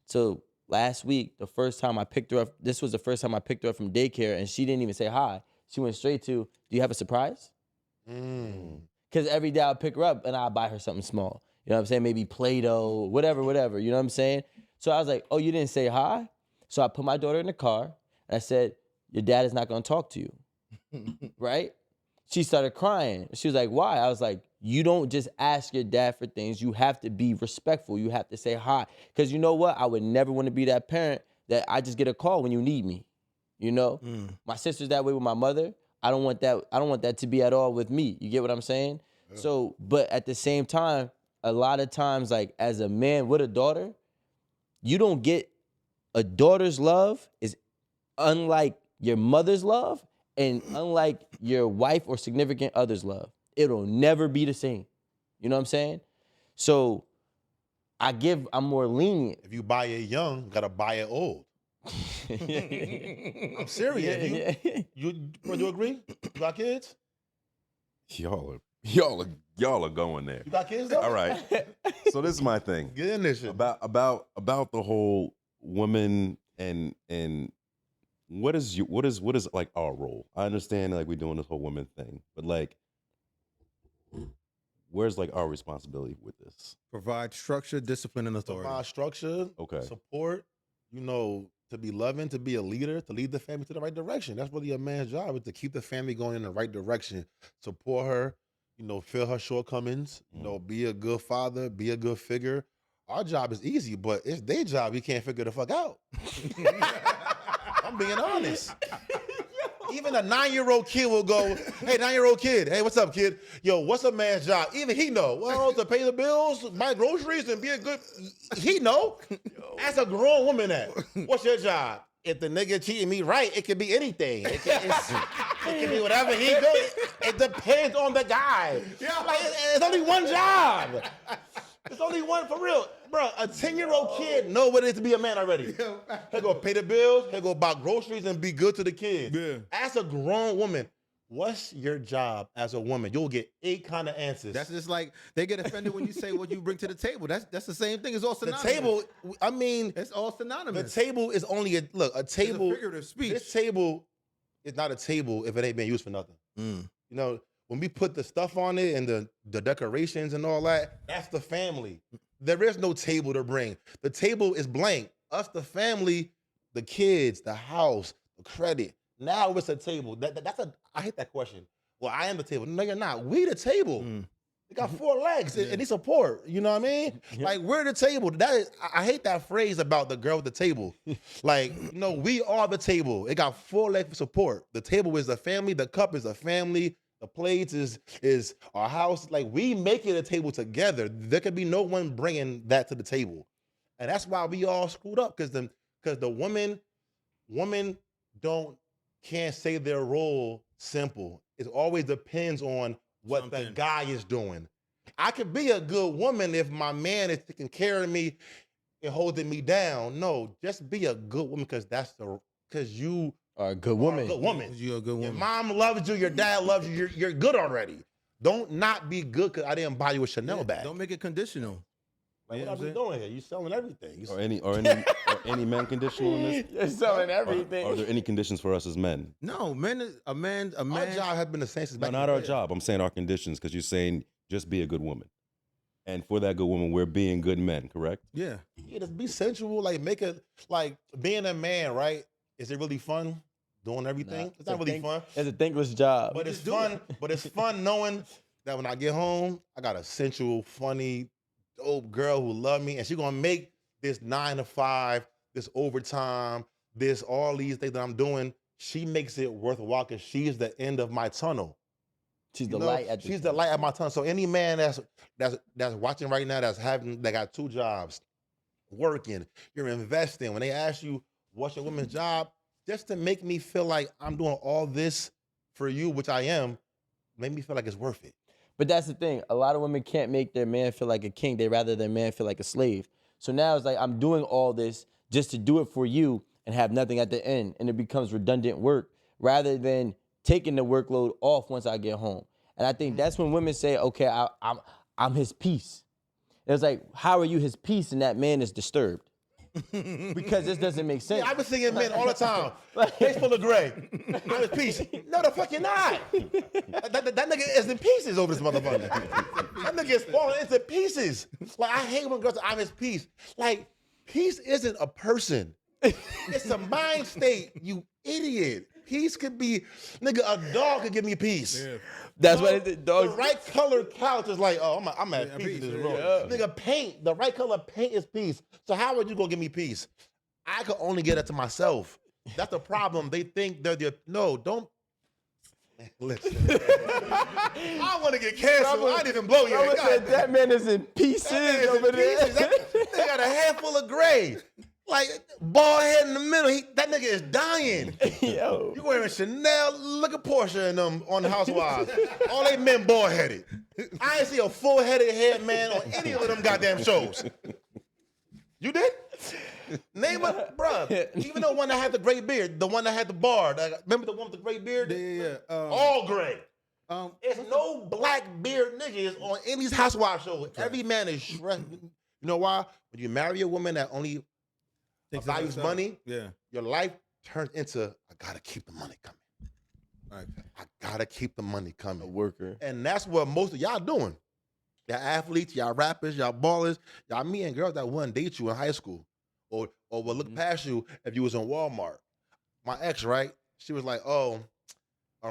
So last week, the first time I picked her up, this was the first time I picked her up from daycare, and she didn't even say hi. She went straight to, do you have a surprise? Because every day I'll pick her up and I'll buy her something small. You know what I'm saying? Maybe Play-Doh, whatever. You know what I'm saying? So I was like, oh, you didn't say hi? So I put my daughter in the car and I said, your dad is not going to talk to you, right? She started crying. She was like, why? I was like, you don't just ask your dad for things. You have to be respectful. You have to say hi. Because you know what? I would never want to be that parent that I just get a call when you need me. You know? My sister's that way with my mother. I don't want that to be at all with me. You get what I'm saying? Yeah. So, but at the same time, a lot of times, like as a man with a daughter, you don't get a daughter's love is unlike your mother's love and unlike your wife or significant other's love. It'll never be the same. You know what I'm saying? So I'm more lenient. If you buy it young, you gotta buy it old. I'm serious. You agree? You got kids? Y'all are going there. You got kids though? All right. So this is my thing. Get in this shit. About the whole woman and what is like our role? I understand like we're doing this whole woman thing, but like where's like our responsibility with this? Provide structure, discipline, and authority. Provide structure, support, to be loving, to be a leader, to lead the family to the right direction. That's really a man's job, is to keep the family going in the right direction. Support her, fill her shortcomings, be a good father, be a good figure. Our job is easy, but it's their job we can't figure the fuck out. I'm being honest. Even a 9-year-old kid will go, hey, 9-year-old kid, hey, what's up, kid? Yo, what's a man's job? Even he know. Well, to pay the bills, buy groceries, and be a good, he know. As a grown woman what's your job? If the nigga treating me right, it could be anything. It can be whatever he do. It depends on the guy. Like, it's only one job. It's only one for real. Bro, a 10-year-old kid know what it is to be a man already. He'll go pay the bills, he'll go buy groceries and be good to the kids. Yeah. As a grown woman, what's your job as a woman? You'll get 8 kind of answers. That's just like, they get offended when you say what you bring to the table. That's the same thing. It's all synonymous. The table, I mean. It's all synonymous. The table is only a table. It's a figurative speech. This table is not a table if it ain't been used for nothing. When we put the stuff on it and the decorations and all that, that's the family. There is no table to bring. The table is blank. Us, the family, the kids, the house, the credit. Now it's a table. I hate that question. Well, I am the table. No, you're not. We the table. It got 4 legs and need support. You know what I mean? Like, we're the table. I hate that phrase about the girl with the table. Like, we are the table. It got 4 legs for support. The table is the family. The cup is the family. The plates is our house. Like, we make it a table together. There could be no one bringing that to the table. And that's why we all screwed up, because the women can't say their role simple. It always depends on what the guy is doing. I could be a good woman if my man is taking care of me and holding me down. No, just be a good woman, because you are a good woman. You're a good woman. Your mom loves you. Your dad loves you. You're good already. Don't not be good because I didn't buy you a Chanel bag. Don't make it conditional. Like, You know what are what we I'm doing here? You selling everything. You or any man conditional in this? You're selling Are everything. there any conditions for us as men? No, a man. Our job has been the same since No, back not in the our day. job. I'm saying our conditions because you're saying just be a good woman. And for that good woman, we're being good men, correct? Yeah. Yeah, just be sensual. Like make it like being a man, right? Is it really fun doing everything? It's not really fun. It's a thankless job. But it's fun. But it's fun knowing that when I get home, I got a sensual, funny, dope girl who love me, and she gonna make this 9 to 5, this overtime, this all these things that I'm doing. She makes it worthwhile because she's the end of my tunnel. She's You the know? light at the She's the light at my tunnel. So any man that's watching right now that got 2 jobs, working, you're investing. When they ask you what's your woman's job, just to make me feel like I'm doing all this for you, which I am, make me feel like it's worth it. But that's the thing. A lot of women can't make their man feel like a king. They rather their man feel like a slave. So now it's like I'm doing all this just to do it for you and have nothing at the end. And it becomes redundant work rather than taking the workload off once I get home. And I think that's when women say, okay, I'm his peace. It's like, how are you his peace and that man is disturbed? Because this doesn't make sense. Yeah, I've been seeing men all the time. Face full of gray. I'm in peace. No, the fuck you're not. That nigga is in pieces over this motherfucker. That nigga is falling into pieces. Like, I hate when girls say, I'm his peace. Like, peace isn't a person. It's a mind state, you idiot. Peace could be, nigga, a dog could give me peace. Yeah. That's You know, what it dogs. The right color couch is like, oh, I'm at peace in this room. yeah. Nigga, paint, the right color paint is peace. So how are you gonna give me peace? I could only get it to myself. That's the problem. They think no, don't. Listen. I want to get canceled. I didn't even blow you. Someone said that man is in pieces That man is in over there. pieces. They got a handful of gray. Like, bald head in the middle. That nigga is dying. Yo. You wearing Chanel? Look at Portia and them on the Housewives. All they men bald headed. I ain't see a full headed head man on any of them goddamn shows. You did? Name it, bruh. Even the one that had the gray beard, the one that had the bar. Remember the one with the gray beard? Yeah. All gray. There's No black beard niggas on any housewife show. Every man is shredded. You know why? When you marry a woman that only values money, Yeah. your life turns into, I gotta keep the money coming. Right. I gotta keep the money A coming. worker. And that's what most of y'all doing. Y'all athletes, y'all rappers, y'all ballers, y'all meeting girls that wouldn't date you in high school or will look past you if you was in Walmart. My ex, right? She was like, oh,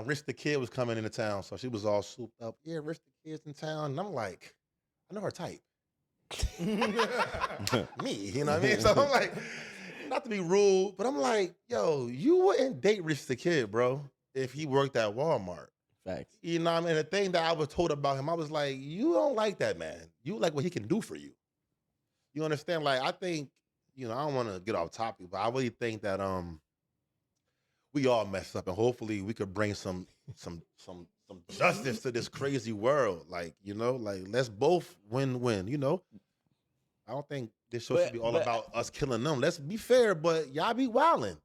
Rich the Kid was coming into town. So she was all souped up. Yeah, Rich the Kid's in town. And I'm like, I know her type. Me, you know what I mean? So I'm like, not to be rude, but I'm like, yo, you wouldn't date Rich the Kid, bro, if he worked at Walmart. Facts. You know what I mean? The thing that I was told about him, I was like, you don't like that man. You like what he can do for you. You understand? Like, I think, I don't want to get off topic, but I really think that we all mess up, and hopefully we could bring some justice to this crazy world. Like, like let's both win-win, I don't think this show should be all about us killing them. Let's be fair, but y'all be wilding.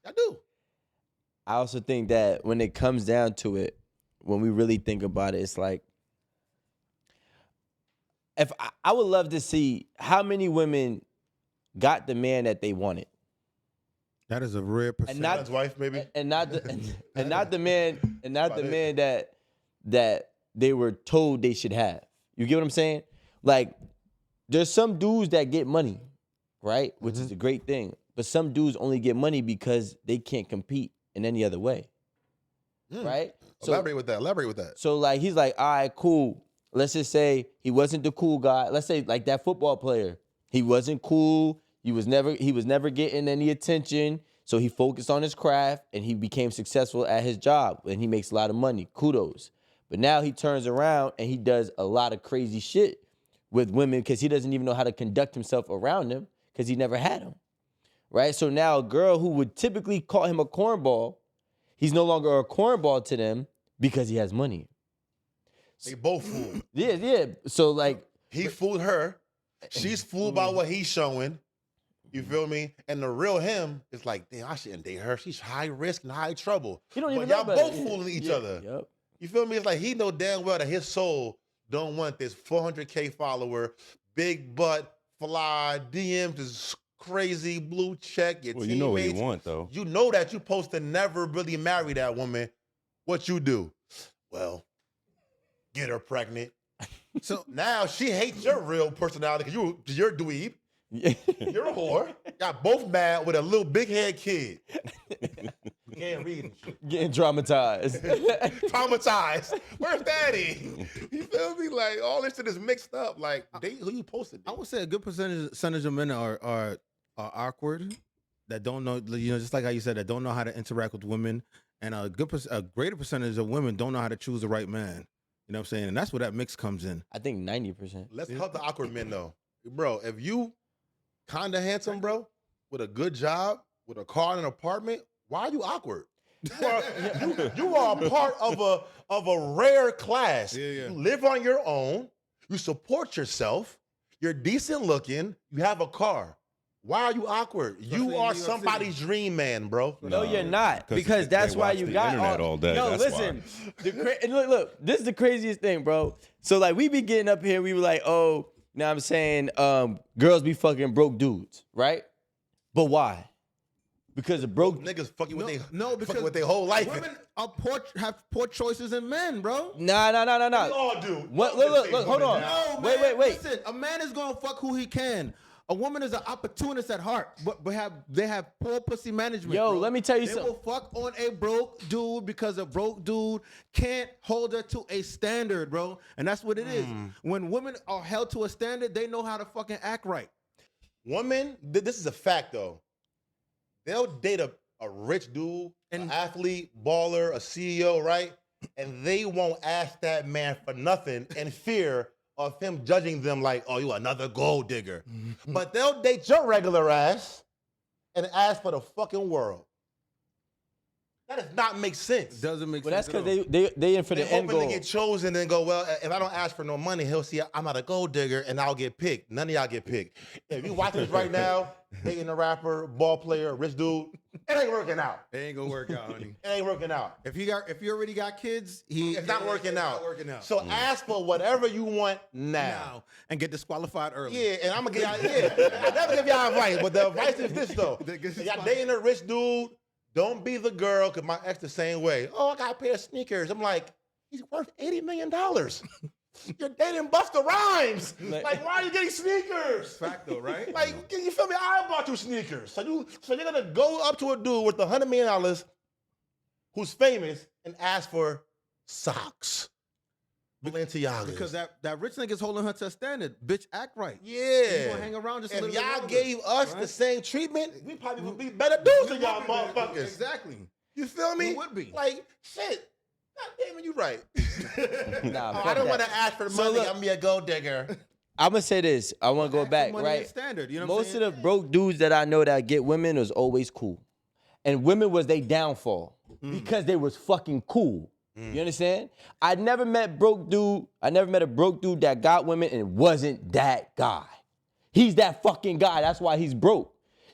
Y'all do. I also think that when it comes down to it, when we really think about it, it's like, if I would love to see how many women got the man that they wanted. That is a rare percentage. And not His wife, maybe. and not the and not the man that they were told they should have. You get what I'm saying? Like, there's some dudes that get money, right? Which is a great thing. But some dudes only get money because they can't compete in any other way. Right? Elaborate with that. So like he's like, all right, cool. Let's just say he wasn't the cool guy. Let's say like that football player. He wasn't cool. He was never getting any attention. So he focused on his craft and he became successful at his job and he makes a lot of money. Kudos. But now he turns around and he does a lot of crazy shit with women because he doesn't even know how to conduct himself around them because he never had them. Right? So now a girl who would typically call him a cornball, he's no longer a cornball to them because he has money. They both fooled. Yeah. So like He fooled her. She's fooled by what he's showing. You feel me? And the real him is like, damn, I shouldn't date her. She's high risk and high trouble. he don't even But know y'all about both it. fooling each Yeah, other. Yep. You feel me? It's like he know damn well that his soul don't want this 400K follower, big butt, fly, DMs is crazy, blue check, your Well, you know what you teammates. want though. You know that you're supposed to never really marry that woman. What you do? Well, get her pregnant. So now she hates your real personality because you're a dweeb. You're a whore. Got both mad with a little big head kid. You can't read and shit. Getting traumatized. Traumatized. Where's daddy? You feel me? Like all this shit is mixed up. Like who you posted? I would say a good percentage of men are awkward, that don't know, just like how you said, that don't know how to interact with women, and a greater percentage of women don't know how to choose the right man. You know what I'm saying? And that's where that mix comes in. I think 90%. Let's help the awkward men though, bro. If you kinda handsome, bro, with a good job, with a car and an apartment, why are you awkward? You are a part of a rare class. Yeah. You live on your own. You support yourself. You're decent looking. You have a car. Why are you awkward? Especially You in are New York somebody's dream man, bro. No, you're not. 'cause Because they that's why watch you the got internet all day, No, that's listen. And look, this is the craziest thing, bro. So like we be getting up here, we were like, oh, now I'm saying girls be fucking broke dudes, right? But why? Because the broke Niggas fucking with because with their whole life. women have poor choices in men, bro. Nah. We all do. What, look, hold on. No, Wait, man. wait. Listen, a man is gonna fuck who he can. A woman is an opportunist at heart, but they have poor pussy management. Yo, bro. let me tell you they something. will fuck on a broke dude because a broke dude can't hold her to a standard, bro. And that's what it is. When women are held to a standard, they know how to fucking act right. Women, this is a fact though. They'll date a rich dude, an athlete, baller, a CEO, right? And they won't ask that man for nothing in fear of him judging them like, oh, you another gold digger. But they'll date your regular ass and ask for the fucking world. That does not make sense. Doesn't make Well, that's sense. because they in for They're the end hoping goal. to get chosen and go, well, if I don't ask for no money, he'll see I'm not a gold digger and I'll get picked. None of y'all get picked. If you watch this right now, hating a rapper, ball player, rich dude, it ain't working out. It ain't gonna work out, honey. It ain't working out. If you already got kids, It's not working out. Not working out. So ask for whatever you want now. now and get disqualified early. Yeah, and I'm gonna give y'all, I never give y'all advice, but the advice is this though. If y'all dating a rich dude, don't be the girl, cause my ex the same way. Oh, I got a pair of sneakers. I'm like, he's worth $80 million. You're dating Busta Rhymes. Like, why are you getting sneakers? Fact though, right? Like, you feel me? I bought you sneakers. So you're gonna go up to a dude worth $100 million who's famous and ask for socks. Balenciagas. Because that rich nigga's holding her to a standard. Bitch, act right. Yeah. You gonna hang around just a if little bit y'all longer, gave us right? the same treatment, we probably would be better dudes than y'all motherfuckers. Exactly. You feel me? We would be. Like, shit. God damn it, you right. Nah, Oh, fuck I don't that. want to ask for So money. look- I'm be a gold digger. I'm gonna say this. I want to go Ask for back, money right? ain't standard. You know what I'm Most saying? of the broke dudes that I know that get women was always cool, and women was they downfall because they was fucking cool. You understand? I never met a broke dude that got women and wasn't that guy. He's that fucking guy. That's why he's broke.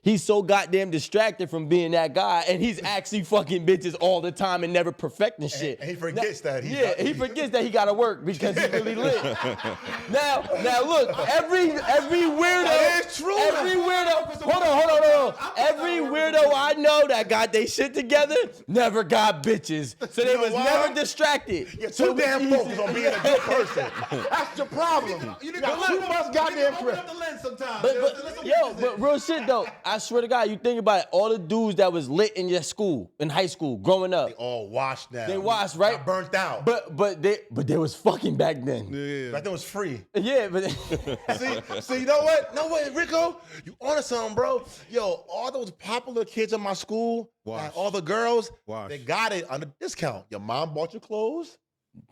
He's so goddamn distracted from being that guy, and he's actually fucking bitches all the time and never perfecting shit. And he forgets that. He forgets that he gotta work because he's really lit. now look, every weirdo, That is true. every weirdo, hold on. Every weirdo I know that got they shit together never got bitches, so they You know was why? never distracted. You're So too it damn was focused on being a good person. That's your problem. You You need to got too much goddamn open pressure. up the lens sometimes. But real shit though, I swear to God, you think about it, all the dudes that was lit in your school, in high school, growing up, All washed now. they washed, right? Got burnt out. But they was fucking back then. Back then was free. Yeah, but See, you know what? No way, Rico, you onto something, bro. Yo, all those popular kids in my school, Wash. all the girls, Wash. they got it under discount. Your mom bought you clothes,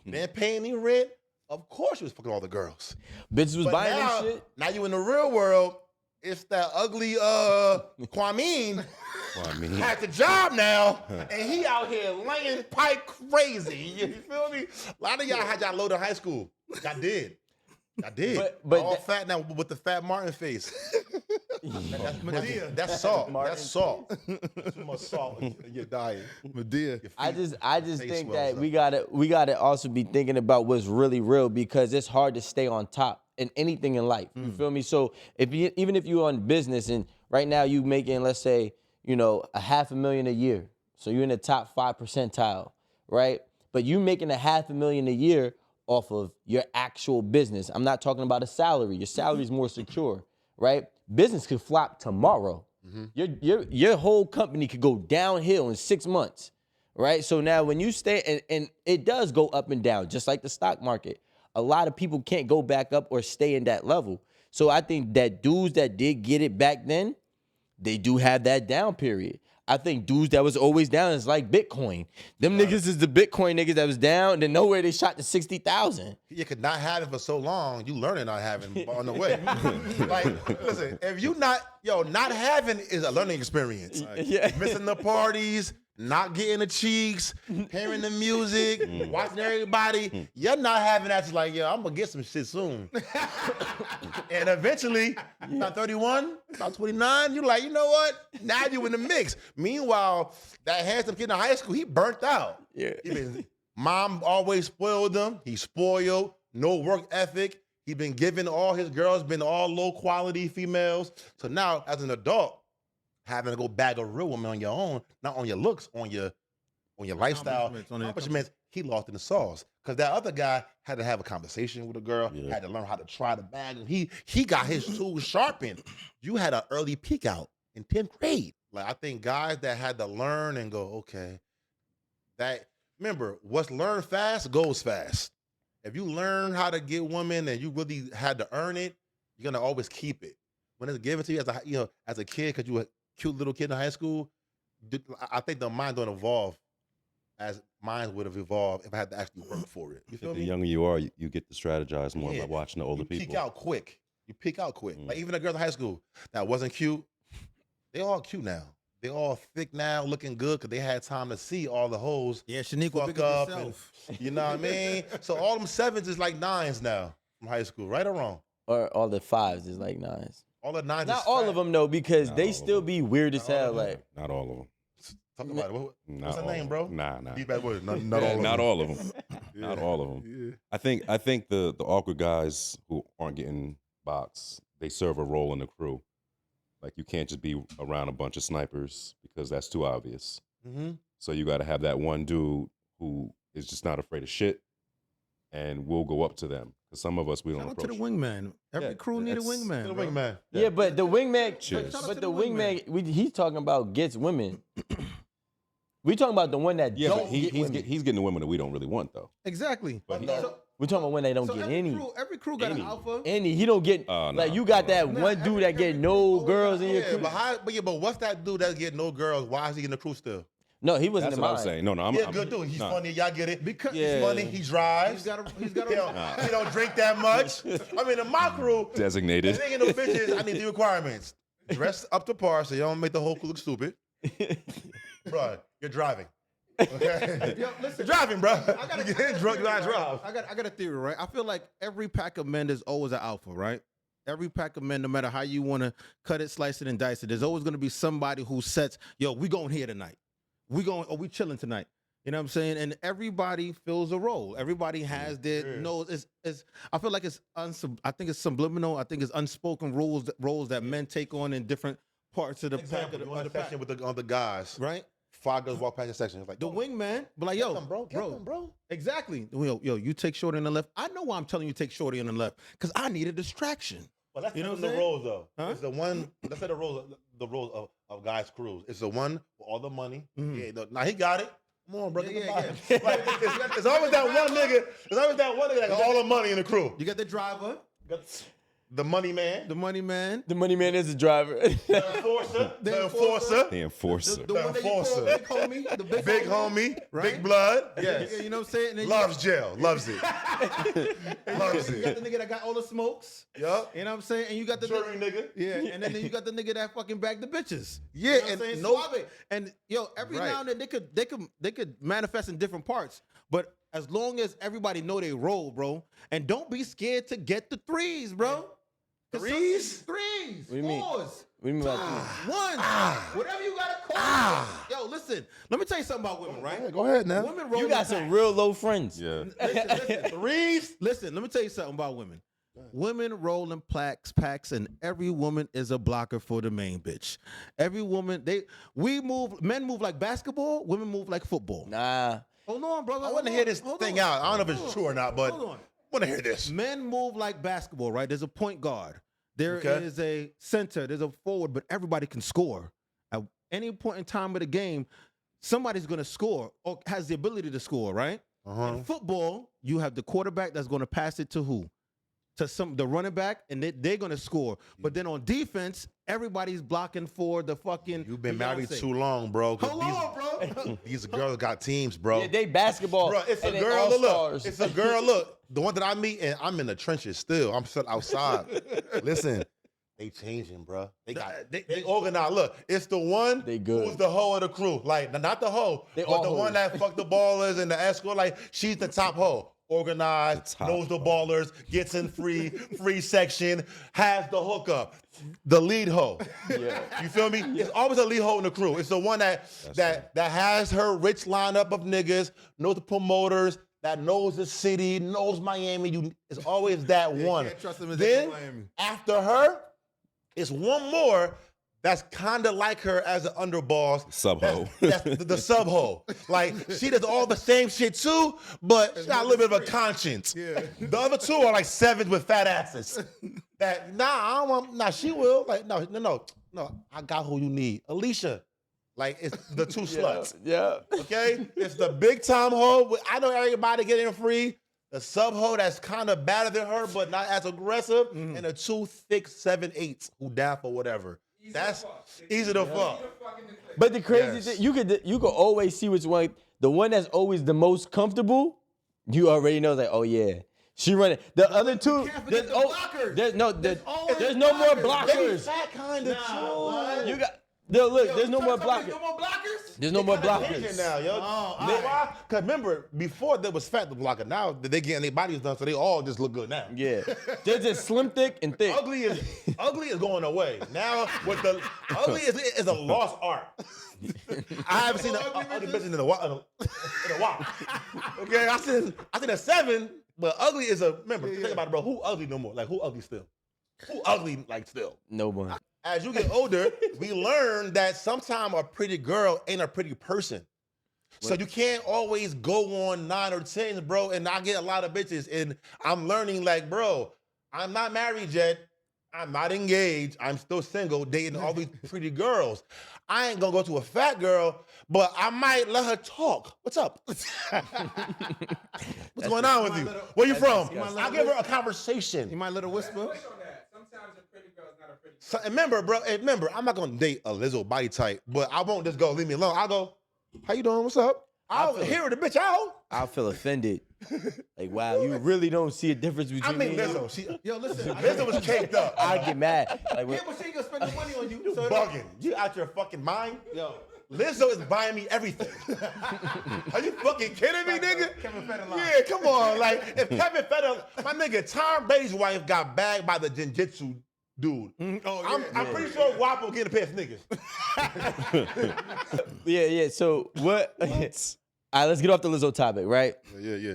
man paying you rent. Of course, you was fucking all the girls. bitches was But buying now, them shit. now you in the real world. It's that ugly Kwame Well, I mean, has a job now, and he out here laying pipe crazy. You feel me? A lot of y'all had y'all load in high school. Y'all did. But all fat now with the fat Martin face. That's Medea. That's salt. That's salt. Too much salt in your diet. Medea. I just face think swells that up. we gotta also be thinking about what's really real, because it's hard to stay on top in anything in life. You feel me? So even if you're on business and right now you making, let's say, you know, $500,000 a year, so you're in the top 5 percentile, right? But you making $500,000 a year off of your actual business. I'm not talking about a salary. Your salary is more secure, right? Business could flop tomorrow. Your whole company could go downhill in 6 months, right? So now when you stay, and it does go up and down, just like the stock market. A lot of people can't go back up or stay in that level. So I think that dudes that did get it back then, they do have that down period. I think dudes that was always down is like Bitcoin. Them niggas is the Bitcoin niggas that was down, and then nowhere they shot to 60,000. You could not have it for so long. You learning not having on the way. Like, listen, if you not having is a learning experience. Yeah. Missing the parties, not getting the cheeks, hearing the music, watching everybody. You're not having that. Just like, I'm gonna get some shit soon. And eventually, about 31, about 29, you're like, you know what? Now you in the mix. Meanwhile, that handsome kid in high school, he burnt out. Yeah. Mom always spoiled him. He's spoiled, no work ethic. He's been giving all his girls, been all low quality females. So now, as an adult, having to go bag a real woman on your own, not on your looks, on your lifestyle, accomplishments, he lost in the sauce. Because that other guy had to have a conversation with a girl, had to learn how to try the bag. And he got his tools sharpened. You had an early peak out in 10th grade. Like, I think guys that had to learn and go, okay, remember, what's learned fast goes fast. If you learn how to get women and you really had to earn it, you're gonna always keep it. When it's given to you as a kid, because you were a cute little kid in high school, I think the mind don't evolve as minds would have evolved if I had to actually work for it. You feel The me? younger you are, you get to strategize more by watching the older You people. peak out quick. Like even the girls in high school that wasn't cute, they all cute now. They all thick now, looking good because they had time to see all the hoes. Yeah, Shaniqua, fuck big up up. yourself. You know what I mean? So all them 7s is like 9s now from high school, right or wrong? Or all the 5s is like 9s. All the 9s. Not is all fat. of them though, because Not they all of still them. be weird as hell. Like, Not all of them. Talk about it. What's her all name, of bro? them. Nah. Deep bad word. Not Yeah, all of not them. all of them. Not all of them. Yeah. I think the awkward guys who aren't getting boxed, they serve a role in the crew. Like, you can't just be around a bunch of snipers because that's too obvious. Mm-hmm. So you got to have that one dude who is just not afraid of shit, and we'll go up to them. Because some of us, we don't Shout out to approach. the wingman. Every Yeah, crew need a that's- wingman. The bro. wingman. yeah, but the wingman, Cheers. but the wingman, he's talking about gets women. We talking about the one that Yeah, don't but get women. he's getting the women that we don't really want, though. Exactly. But So- no. We talking about when they don't so get every any. Every crew got Any. an alpha. He don't get Oh, like no, you got no. that Nah, one dude every- that get every no crew girls in your Yeah, crew. but what's that dude that get no girls? Why is he in the crew still? No, he wasn't That's in what I'm mine. saying. No, I'm Yeah, good dude. He's nah. funny. Y'all get it. Because He's Yeah. funny. He drives. he's got He don't drink that much. I mean, in my crew, Designated. if they ain't no bitches, I need the requirements. Dress up to par so you don't make the whole crew look stupid. Bro, you're driving. Okay? Yo, listen, You're driving, bro. I got You get drunk, you I drive. got a theory, right? I feel like every pack of men is always an alpha, right? Every pack of men, no matter how you want to cut it, slice it, and dice it, there's always going to be somebody who sets, yo, we going here tonight. We chilling tonight. You know what I'm saying? And everybody fills a role. Everybody has their knows. I feel like I think it's subliminal. I think it's unspoken roles that men take on in different parts of the pack. You want a section with the guys. Right? 5 girls walk past your section. It's like, The wingman, but like, yo, them, bro. Get them, bro. Exactly. Yo, you take shorty on the left. I know why I'm telling you take shorty on the left, because I need a distraction. Well, that's You know not what the I'm saying? roles though. Huh? It's the one. Let's say the roles of guys' crews. It's the one with all the money. Mhm. Yeah, now he got it. Come on, bro. Yeah, get the yeah, vibe. Like, it's always that one nigga. There's always that one nigga that got all the money in the crew. You got the driver, The money man, the money man, The money man is the driver. the enforcer, the enforcer, The enforcer. the one that you call enforcer. big homie, the big homie, right? big blood. Yeah, Yes, you know what I'm saying? And then loves jail, loves it, loves you got it. the nigga that got all the smokes. Yup. You know what I'm saying? And you got the Jury nigga. Yeah, and then you got the nigga that fucking bagged the bitches. Yeah, You know what I'm and saying? no- Suave. And yo, every Right. now and then they could manifest in different parts. But as long as everybody know they role, bro, and don't be scared to get the threes, bro. Threes? Threes. What do you mean? Fours. What do you mean by Ones. Whatever you gotta call it. Yo, listen. Let me tell you something about women, right? Go ahead now. Women you rolling got some packs. real low friends. Yeah. Listen. Threes? Listen, let me tell you something about women. Women rolling packs, and every woman is a blocker for the main bitch. Every woman, men move like basketball, women move like football. Nah. Hold on, brother. I want to hear this thing out. I don't know if it's true or not, but Hold on. I want to hear this. Men move like basketball, right? There's a point guard. There is a center. There's a forward, but everybody can score. At any point in time of the game, somebody's going to score or has the ability to score, right? In football, you have the quarterback that's going to pass it to who? To the running back, and they're going to score. But then on defense, everybody's blocking for the fucking You've been married Beyonce. too long, bro. 'Cause Hold on, bro. These girls got teams, bro. Yeah, they basketball. Bro, it's a and they girl. Look, all-stars. it's a girl. Look, the one that I meet, and I'm in the trenches still. I'm still outside. Listen, they changing, bro. They organized. Look, it's the one They good. who's the hoe of the crew. Like, not the hoe, They but all the one hoes. that fuck the ballers and the escort. Like, she's the top hoe. Organized, The top knows the ballers, gets in free section, has the hookup, the lead hoe. Yeah. You feel me? It's always a lead hoe in the crew. It's the one that has her rich lineup of niggas, knows the promoters, that knows the city, knows Miami. It's always that one. can't trust them as Then they know Miami. after her, it's one more that's kind of like her as an underboss. Sub-hoe. That's the sub-hoe. Like, she does all the same shit too, but she got a little bit of a conscience. Yeah. The other two are like sevens with fat asses. That, I don't want, she will. Like, no, I got who you need. Alicia. Like, it's the two sluts. Yeah. Okay? It's the big time hoe. I know everybody getting free. The sub hoe that's kind of better than her, but not as aggressive. And the two thick 7/8s who down for whatever. That's easy to fuck. But the crazy thing, you could always see which one. The one that's always the most comfortable, you already know that. Oh yeah, she running. The other two, can't forget the blockers. there's no more blockers. That kind of too. You got there's no more blockers. No more blockers? There's no more Changing blockers. now, yo. Oh, Know why? Because remember, before there was fat the blocker. Now they getting their bodies done, so they all just look good now. Yeah, they're just slim, thick, and thick. Ugly is going away. Now with the ugly is a lost art. I haven't seen an ugly bitch in a while. Okay, I seen a 7, but ugly is a. Remember, think about it, bro. Who ugly no more? Like, who ugly still? Who ugly like still? No one. As you get older, we learn that sometimes a pretty girl ain't a pretty person. So you can't always go on 9 or 10, bro. And I get a lot of bitches, and I'm learning, like, bro, I'm not married yet. I'm not engaged. I'm still single, dating all these pretty girls. I ain't gonna go to a fat girl, but I might let her talk. What's up? What's going on with you? Where you from? disgusting. I'll give her a conversation. You might let her whisper. Sometimes a pretty girl is not a pretty So, and remember, bro, I'm not gonna date a Lizzo body type, but I won't just go, leave me alone. I'll go, how you doing? What's up? I'll hear the bitch out. I'll feel offended. Like, wow, you really don't see a difference between I mean, me and you? Lizzo. Yo, listen. Lizzo was caked up. I get mad. Like, Yeah, but she ain't gonna spend no money on you. You So bugging. You out your fucking mind? Yo, Lizzo is buying me everything. Are you fucking kidding me, nigga? Kevin Federline. Yeah, come on. Like, if Kevin Federline, my nigga, Tom Brady's wife got bagged by the jinjitsu dude. I'm pretty sure Gwapo getting a pair of niggas. yeah. So what? All right, let's get off the Lizzo topic, right? Yeah.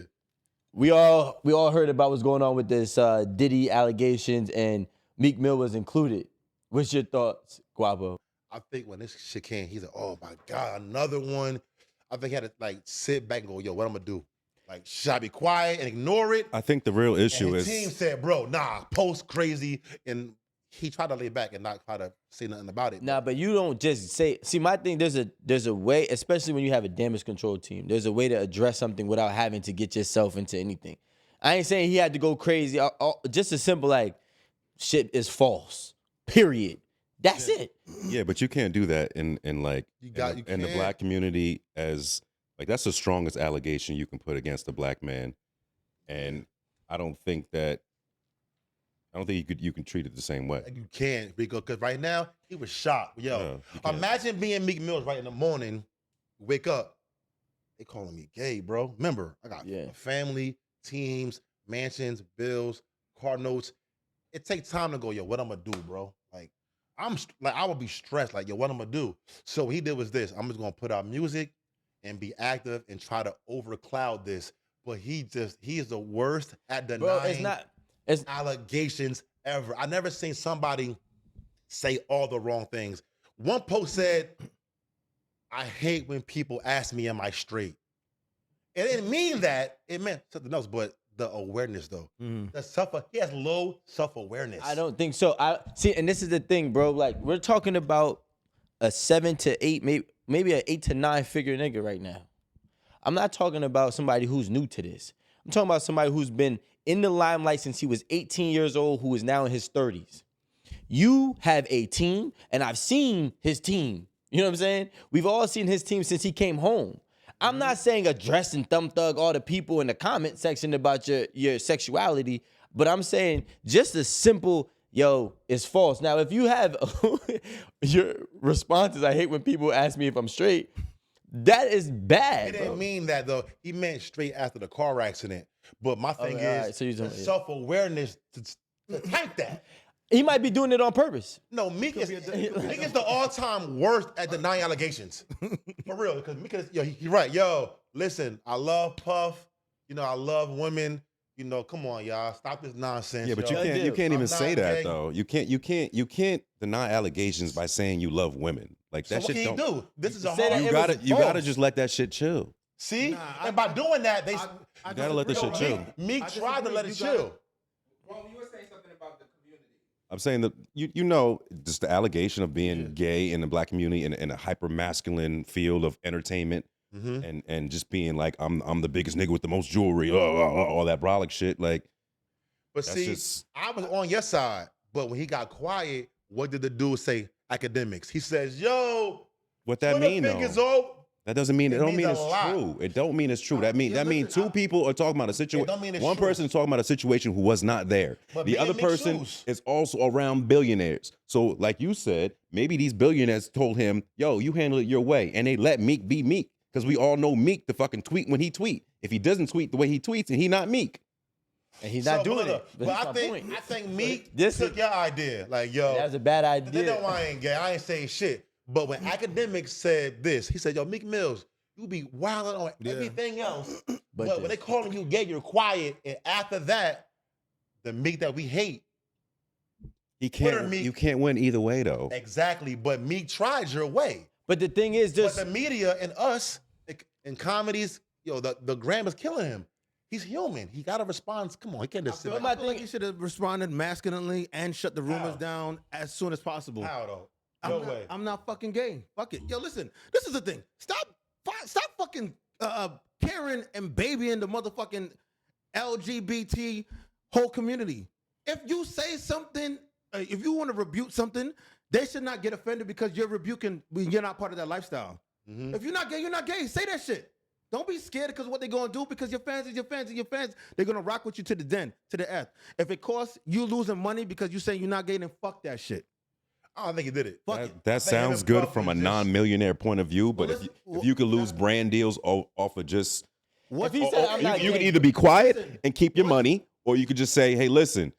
We all heard about what's going on with this Diddy allegations, and Meek Mill was included. What's your thoughts, Gwapo? I think when this shit came, he's like, oh my God, another one. I think he had to like sit back and go, yo, what I'm gonna do? Like, should I be quiet and ignore it? I think the real And issue his is team said, bro, nah, post crazy. And he tried to lay back and not try to say nothing about it. Nah, but you don't just say. See, my thing, there's a way, especially when you have a damage control team. There's a way to address something without having to get yourself into anything. I ain't saying he had to go crazy. Just a simple like, shit is false. Period. That's it. yeah, but you can't do that in like You in the can't. black community as like that's the strongest allegation you can put against a black man, and I don't think you can treat it the same way. You can't, because right now, he was shocked. Yo, No, you can't. imagine being Meek Mills right in the morning, wake up, they calling me gay, bro. Remember, I got Yeah. a family, teams, mansions, bills, car notes. it takes time to go, yo, what I'm gonna do, bro? Like, I would be stressed, like, yo, what I'm gonna do? So what he did was this. I'm just gonna put out music and be active and try to overcloud this. But he is the worst at denying it's allegations ever. I never seen somebody say all the wrong things. One post said, I hate when people ask me, am I straight? It didn't mean that. It meant something else, but the awareness, though. He has low self-awareness. I don't think so. I see, and this is the thing, bro. Like, we're talking about a 7 to 8, maybe an 8 to 9 figure nigga right now. I'm not talking about somebody who's new to this. I'm talking about somebody who's been in the limelight since he was 18 years old, who is now in his 30s. You have a team, and I've seen his team. You know what I'm saying? We've all seen his team since he came home. I'm not saying address and thumb thug all the people in the comment section about your sexuality, but I'm saying just a simple, yo, it's false. Now, if you have your responses, I hate when people ask me if I'm straight, that is bad. He didn't mean that, though. He meant straight after the car accident. But my thing is, right, so the self-awareness to tank that. He might be doing it on purpose. No, Meek is the all-time worst at denying allegations. For real, because Meek is, yo, he's right. Yo, listen, I love Puff. You know, I love women. You know, come on, y'all, stop this nonsense. Yeah, but yo. you can't even say that gay. though. You can't deny allegations by saying you love women. Like that So what shit can don't. you do? This is a Say hard. that You gotta just let that shit chill. See, and by doing that, they I You gotta let the shit chill. Meek tried to let it You gotta- chill. Well, you were saying something about the community. I'm saying that you know just the allegation of being gay in the black community in a hyper masculine field of entertainment and just being like I'm the biggest nigga with the most jewelry, all that brolic shit. Like, But that's see, just- I was on your side. But when he got quiet, what did the dude say? Academics. He says, "Yo, what that Twitter mean fingers though? off." That doesn't mean It it don't means mean a it's lot. true. It don't mean it's true. That mean listen, two people are talking about a It situation. don't mean it's One true. person is talking about a situation who was not there. But The be in other Meek's person shoes. is also around billionaires. So, like you said, maybe these billionaires told him, "Yo, you handle it your way," and they let Meek be Meek because we all know Meek to fucking tweet when he tweet. If he doesn't tweet the way he tweets, and he not Meek. And he's not doing it. But That's I my think point. I think Meek This took is- your idea. Like, yo, That was a bad they know idea. I ain't gay. I ain't saying shit. But when academics said this, he said, "Yo, Meek Mills, you be wilding on everything else, but when they calling you gay, you're quiet." And after that, the Meek that we hate, He Twitter can't. Meek. You can't win either way though. exactly. But Meek tried your way. But the thing is, But just the media and us in comedies, yo, the gram is killing him. He's human. He got to respond. Come on, he can't just sit I back. feel like he should have responded masculinely and shut the rumors How? down as soon as possible. How though? I'm No not, way. I'm not fucking gay. Fuck it. Yo, listen. This is the thing. Stop fucking Karen and babying the motherfucking LGBT whole community. If you say something, if you want to rebuke something, they should not get offended because you're rebuking when you're not part of that lifestyle. If you're not gay, you're not gay. Say that shit. Don't be scared because what they're gonna do, because your fans is your fans and your fans, they're gonna rock with you to the den, to the F. If it costs you losing money because you say you're not gay, then fuck that shit. I don't think he did it. Fuck it. That think him sounds and good Puff from a is just- non-millionaire point of view, but Well, if you could lose brand deals off of just if he said I'm not you can gay, either be quiet Listen, and keep your money, or you could just say, "Hey, listen,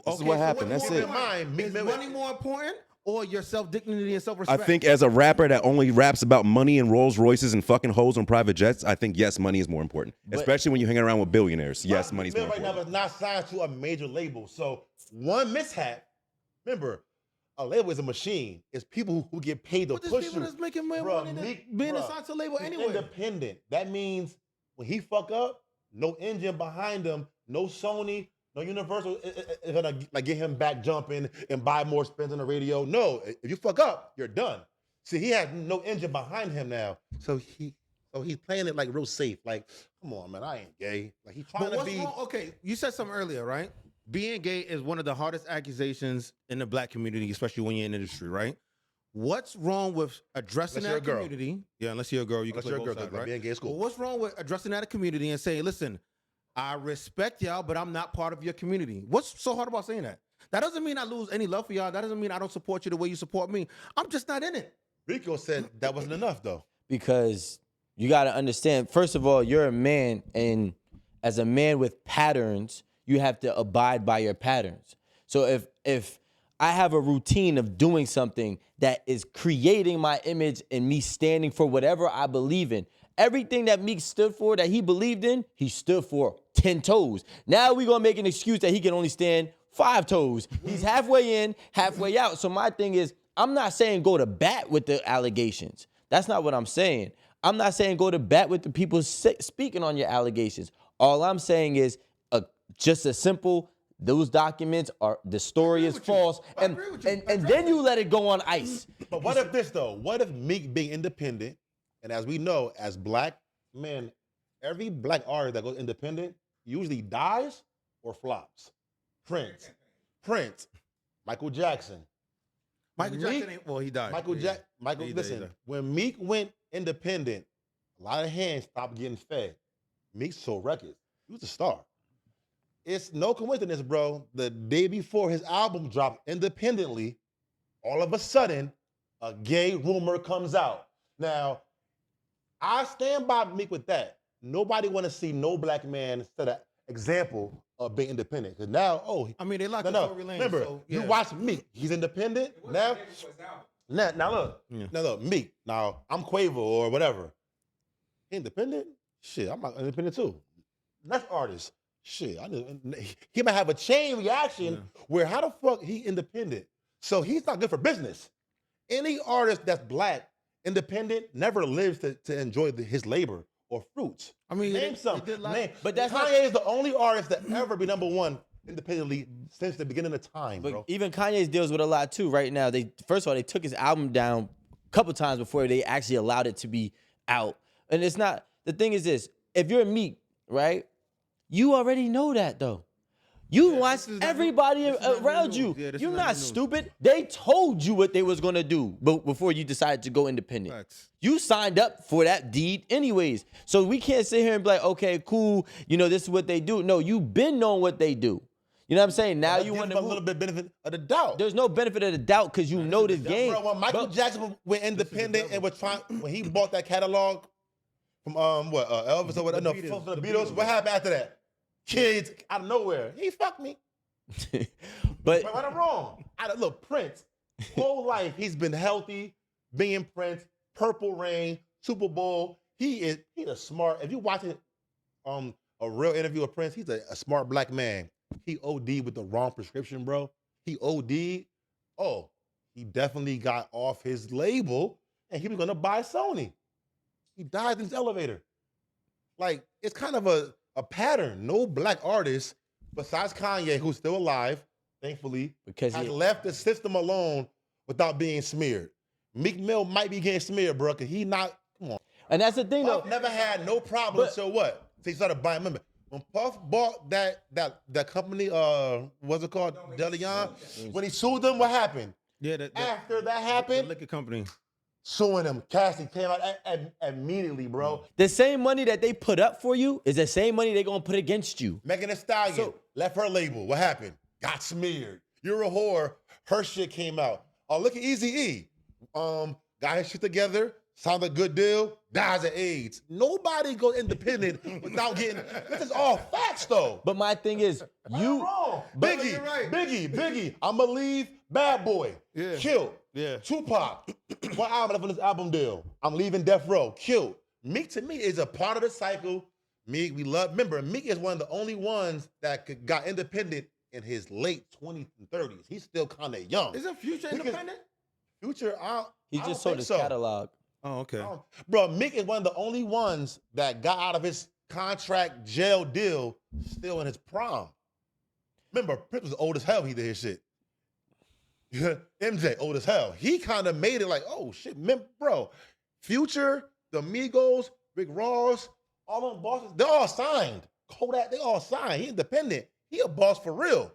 this is what happened. That's keep it." in mind, Meek Is Mill- money more important or your self-dignity and I self-respect? think as a rapper that only raps about money and Rolls Royces and fucking hoes on private jets, I think yes, money is more important, especially when you're hanging around with billionaires. Yes, money's Meek more Mill right now important. is not signed to a major label. So one mishap, remember, a label is a machine. It's people who get paid to But there's push people you. that's making more Bruh, money than Meek- being bruh, assigned to a label he's anyway. independent. That means when he fuck up, no engine behind him, no Sony, no Universal is gonna like get him back jumping and buy more spins on the radio. No, if you fuck up, you're done. See, he has no engine behind him now, so he's playing it like real safe. Like, come on, man, I ain't gay. Like he's trying But to what's be. wrong? Okay, you said something earlier, right? Being gay is one of the hardest accusations in the black community, especially when you're in the industry, right? What's wrong with addressing Unless you're that a girl. community? Yeah, unless you're a girl, you can Unless play you're a both girl, sides, 'cause right? being gay is cool. Well, what's wrong with addressing that community and saying, listen, I respect y'all, but I'm not part of your community? What's so hard about saying that? That doesn't mean I lose any love for y'all. That doesn't mean I don't support you the way you support me. I'm just not in it. Rico said that wasn't enough though. because you got to understand, first of all, you're a man, and as a man with patterns, you have to abide by your patterns. So if I have a routine of doing something that is creating my image and me standing for whatever I believe in, everything that Meek stood for, that he believed in, he stood for 10 toes. Now we gonna make an excuse that he can only stand 5 toes. He's halfway in, halfway out. So my thing is, I'm not saying go to bat with the allegations. That's not what I'm saying. I'm not saying go to bat with the people speaking on your allegations. All I'm saying is just a simple, those documents are, the story is false, and then you let it go on ice. But what if this though? What if Meek being independent, and as we know, as black men, every black artist that goes independent usually dies or flops. Prince, Michael Jackson. Michael Jackson ain't, well, he died. Listen, when Meek went independent, a lot of hands stopped getting fed. Meek sold records. He was a star. It's no coincidence, bro. The day before his album dropped independently, all of a sudden, a gay rumor comes out. Now, I stand by Meek with that. Nobody want to see no black man set an example of being independent. Because now, they locked no, Tory Lanez. remember, So, yeah. you watch Meek. He's independent. Now look, Meek. Now, I'm Quavo or whatever. Independent? Shit, I'm not independent too. Next artist. Shit, he might have a chain reaction where how the fuck he independent? So he's not good for business. Any artist that's black, independent, never lives to enjoy his labor or fruits. I mean, name something. But that's Kanye is the only artist that ever be #1 independently since the beginning of time, But bro. even Kanye deals with a lot too right now. First of all, they took his album down a couple times before they actually allowed it to be out. And it's not, the thing is this, if you're Meek, right? You already know that though. You watch everybody around you. Yeah, You're not stupid. They told you what they was gonna do before you decided to go independent. Facts. You signed up for that deed anyways. So we can't sit here and be like, okay, cool, this is what they do. No, you've been knowing what they do. You know what I'm saying? Now you want a little bit benefit of the doubt. There's no benefit of the doubt because you know this game. Bro, when Michael Jackson went independent and was trying, when he bought that catalog from Elvis or whatever, from the Beatles, what happened after that? Kids out of nowhere. He fucked me. But But I'm wrong. Look, Prince, whole life he's been healthy, being Prince, Purple Rain, Super Bowl. He's a smart. If you watching a real interview of Prince, he's a smart black man. He OD'd with the wrong prescription, bro. He OD'd. Oh, he definitely got off his label and he was gonna buy Sony. He died in his elevator. Like, it's kind of a pattern. No black artist, besides Kanye, who's still alive, thankfully, has left the system alone without being smeared. Meek Mill might be getting smeared, bro, because he not, come on. and that's the thing though. Puff never had no problem, so what? So he started buying, remember, when Puff bought that company, what's it called, Deleon, when he sued them, what happened? Yeah, After that the happened, liquor company. suing him. Cassie came out immediately, bro. The same money that they put up for you is the same money they're gonna put against you. Megan Thee Stallion left her label. What happened? Got smeared. You're a whore. Her shit came out. Oh, look at Eazy-E. Got his shit together. Signed a good deal. Dies of AIDS. Nobody goes independent without getting. This is all facts, though. But my thing is, You wrong. Biggie, you're right. Biggie. I'ma leave. Bad Boy. Yeah. Killed. Yeah. Tupac. What album left on this album deal? I'm leaving Death Row. Killed. Meek to me is a part of the cycle. Meek, we love. Remember, Meek is one of the only ones that got independent in his late 20s and 30s. He's still kind of young. Isn't Future independent? Future, he just sold his catalog. Oh, okay. Bro, Meek is one of the only ones that got out of his contract jail deal still in his prime. Remember, Prince was old as hell. He did his shit. MJ, old as hell. He kind of made it like, oh shit, bro. Future, the Migos, Rick Ross, all them bosses, they're all signed. Kodak, they all signed. He independent. He a boss for real.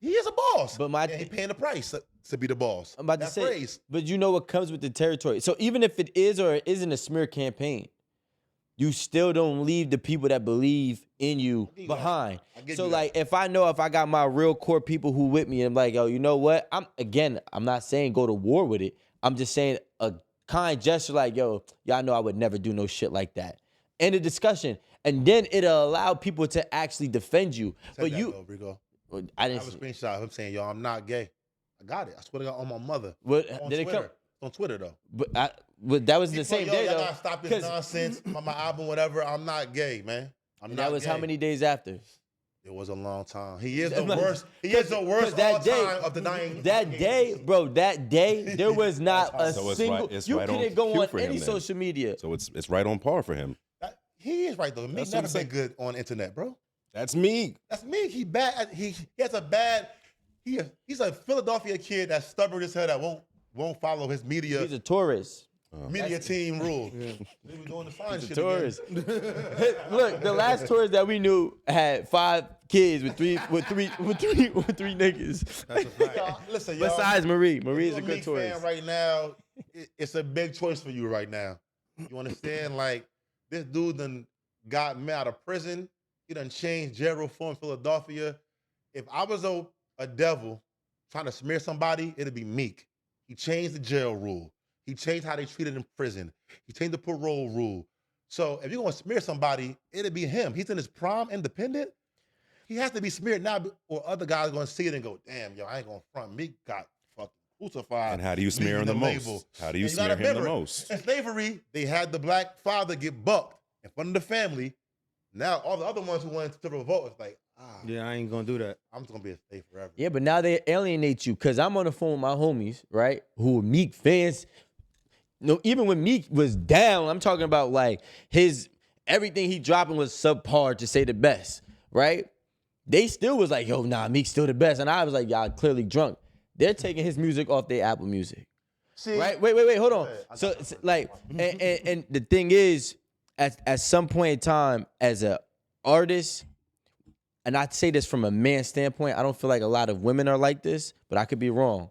He is a boss. But he paying the price to be the boss. I'm about to say, but you know what comes with the territory. So even if it is or it isn't a smear campaign, you still don't leave the people that believe in you behind. So like, if I got my real core people who with me and I'm like, yo, you know what? I'm not saying go to war with it. I'm just saying a kind gesture like, yo, y'all know I would never do no shit like that. End of discussion. And then it'll allow people to actually defend you. But you, Rico. I I didn't. have a screenshot of him saying, "Yo, I'm not gay." I got it. I swear to God, on my mother. What On did it Twitter. come? On Twitter though. But that was the same Yo, day y'all though. gotta stop this 'cause- nonsense. My album, whatever. I'm not gay, man. I'm And not that was gay. how many days after? It was a long time. He is the Like, worst. He is the worst that all day- time of denying. That day, bro, that day, there was not a So it's single. right- it's you right on couldn't go cue on for him any then. social media. So it's right on par for him. He is right though. Meek That's what never I'm been saying. good on internet, bro. That's me. That's Meek. He bad. He has a bad. He's a Philadelphia kid that's stubborn as hell that won't follow his media He's a tourist. team rule. He was doing the fine He's a shit tourist. again. Look, the last tourist that we knew had 5 kids with three niggas. That's a fact. Y'all, listen, y'all. Besides Marie. If Marie's you're a good Meek tourist. fan right now, it's a big choice for you right now. You understand? Like, this dude done got me out of prison. He done changed jail reform in Philadelphia. If I was a devil trying to smear somebody, it'd be Meek. He changed the jail rule. He changed how they treated in prison. He changed the parole rule. So if you're gonna smear somebody, it'd be him. He's in his prime independent. He has to be smeared now, or other guys are gonna see it and go, "Damn, yo, I ain't gonna front. Meek got fucking crucified." And how do you smear him leaving the label. most? How do you And gotta smear him the remember, most? In slavery, they had the black father get bucked in front of the family. Now all the other ones who wanted to revolt is like, Yeah, I ain't gonna do that. I'm just gonna be a slave forever. Yeah, but now they alienate you because I'm on the phone with my homies, right? Who are Meek fans. No, even when Meek was down, I'm talking about like everything he dropping was subpar to say the best, right? They still was like, yo, nah, Meek's still the best. And I was like, y'all clearly drunk. They're taking his music off their Apple Music. See, Right? Wait, hold on. ahead. So like, and the thing is, at some point in time, as a artist, and I say this from a man standpoint, I don't feel like a lot of women are like this, but I could be wrong.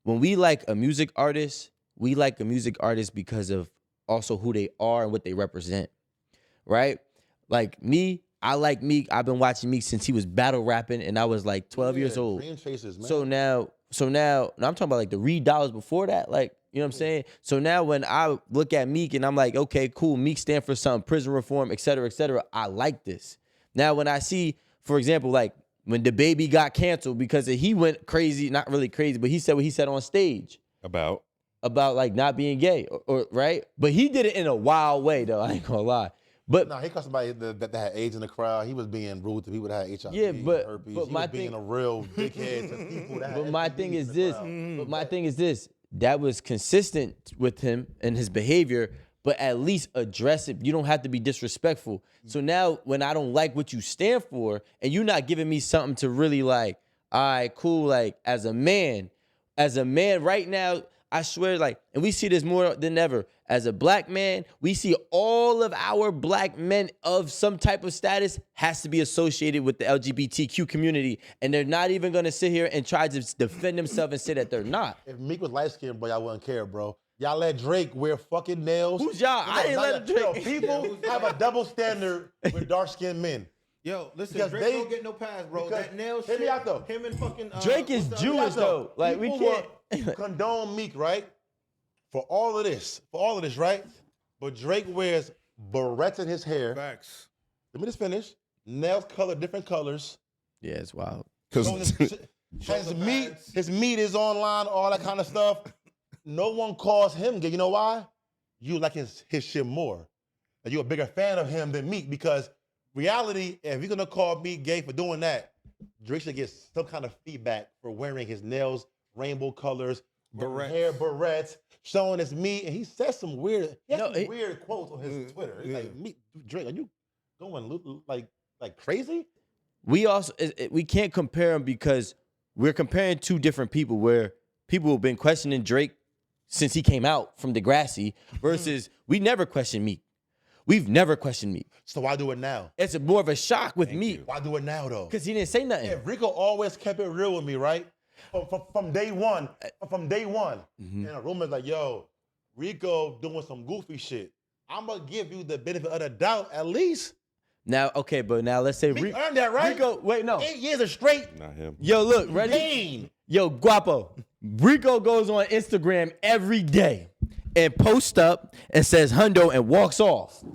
When we like a music artist, we like a music artist because of also who they are and what they represent, right? Like me, I like Meek. I've been watching Meek since he was battle rapping, and I was like 12 years old. Dream chasers, man. So now, I'm talking about like the Reed dollars before that, like, you know what I'm saying? So now when I look at Meek and I'm like, okay, cool, Meek stand for something, prison reform, et cetera, I like this. Now when I see, for example, like when the baby got canceled because he went crazy, not really crazy, but he said what he said on stage About like not being gay, or right? But he did it in a wild way though, I ain't gonna lie. But No, he caught somebody that had AIDS in the crowd. He was being rude to people that had HIV. Yeah, but- herpes. but he my was being thing- a real dickhead to people that had But my STDs thing in is the this. crowd. But my thing is this. That was consistent with him and his behavior, but at least address it. You don't have to be disrespectful. So now when I don't like what you stand for and you're not giving me something to really like, all right, cool, like as a man right now, I swear, like, and we see this more than ever. As a black man, we see all of our black men of some type of status has to be associated with the LGBTQ community. And they're not even gonna sit here and try to defend themselves and say that they're not. If Meek was light skinned, bro, y'all wouldn't care, bro. Y'all let Drake wear fucking nails. Who's y'all? I didn't let Drake. Yo, people have a double standard with dark skinned men. Yo, listen, Because Drake they- don't get no pass, bro. because- That nail hear shit. me out, though. Him and fucking Drake is what's the other Jewish, guy? though. Like, we People can't. will condone Meek, right? For all of this, right? But Drake wears barrettes in his hair. Facts. Let me just finish. Nails colored different colors. Yeah, it's wild. So because his meat is online, all that kind of stuff. No one calls him gay. You know why? You like his shit more. And you're a bigger fan of him than Meek because reality, if you're gonna call me gay for doing that, Drake should get some kind of feedback for wearing his nails, rainbow colors, Barrettes. hair barrettes, showing his meat. And he says some weird, No, he- weird quotes on his Twitter. It's like, Meek, Drake, are you going like crazy? We also we can't compare them because we're comparing two different people where people have been questioning Drake since he came out from Degrassi versus we never questioned Meek. We've never questioned Meek. So why do it now? It's more of a shock with Meek Why do it now though? because he didn't say nothing. Yeah, Rico always kept it real with me, right? From day one. From day one. And a rumor's like, yo, Rico doing some goofy shit. I'm gonna give you the benefit of the doubt at least. Now, okay, but now let's say Meek earned that, right? Rico, wait, no. 8 years of straight not him. Yo, look, ready? pain. Yo, Gwapo, Rico goes on Instagram every day and posts up and says Hundo and walks off.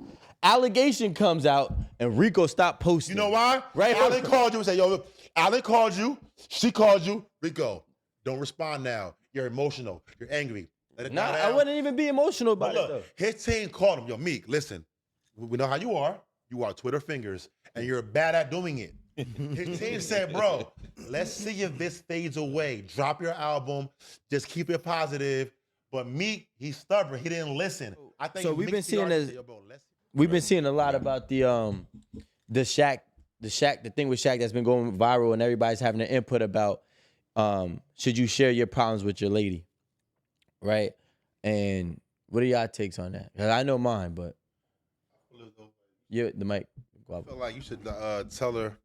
Allegation comes out and Rico stopped posting. You know why? Right? Alan called you and said, yo, Alan called you. She called you. Rico, don't respond now. You're emotional. You're angry. Let it Nah, die I down. wouldn't even be emotional But about it though. look, his team called him. Yo, Meek, listen. We know how you are. You are Twitter fingers, and you're bad at doing it. His team said, bro, let's see if this fades away. Drop your album. Just keep it positive. But Meek, he's stubborn. He didn't listen. I think So we've been Meek's seeing PR this- said, "Yo, bro, let's-" We've been seeing a lot about the thing with Shaq that's been going viral, and everybody's having an input about should you share your problems with your lady, right? And what are y'all takes on that? 'Cause I know mine, but the mic. I feel like you should tell her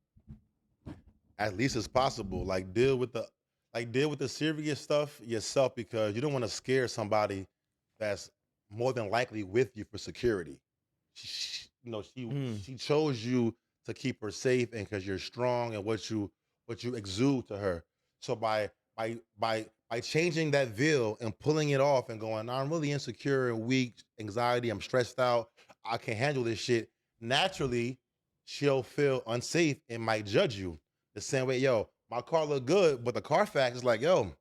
as least as possible. Like deal with the serious stuff yourself, because you don't want to scare somebody that's more than likely with you for security. She chose you to keep her safe, and because you're strong and what you exude to her. So by changing that veil and pulling it off and going, I'm really insecure and weak, anxiety, I'm stressed out, I can't handle this shit. Naturally, she'll feel unsafe and might judge you. The same way, yo, my car look good, but the Carfax is like, yo,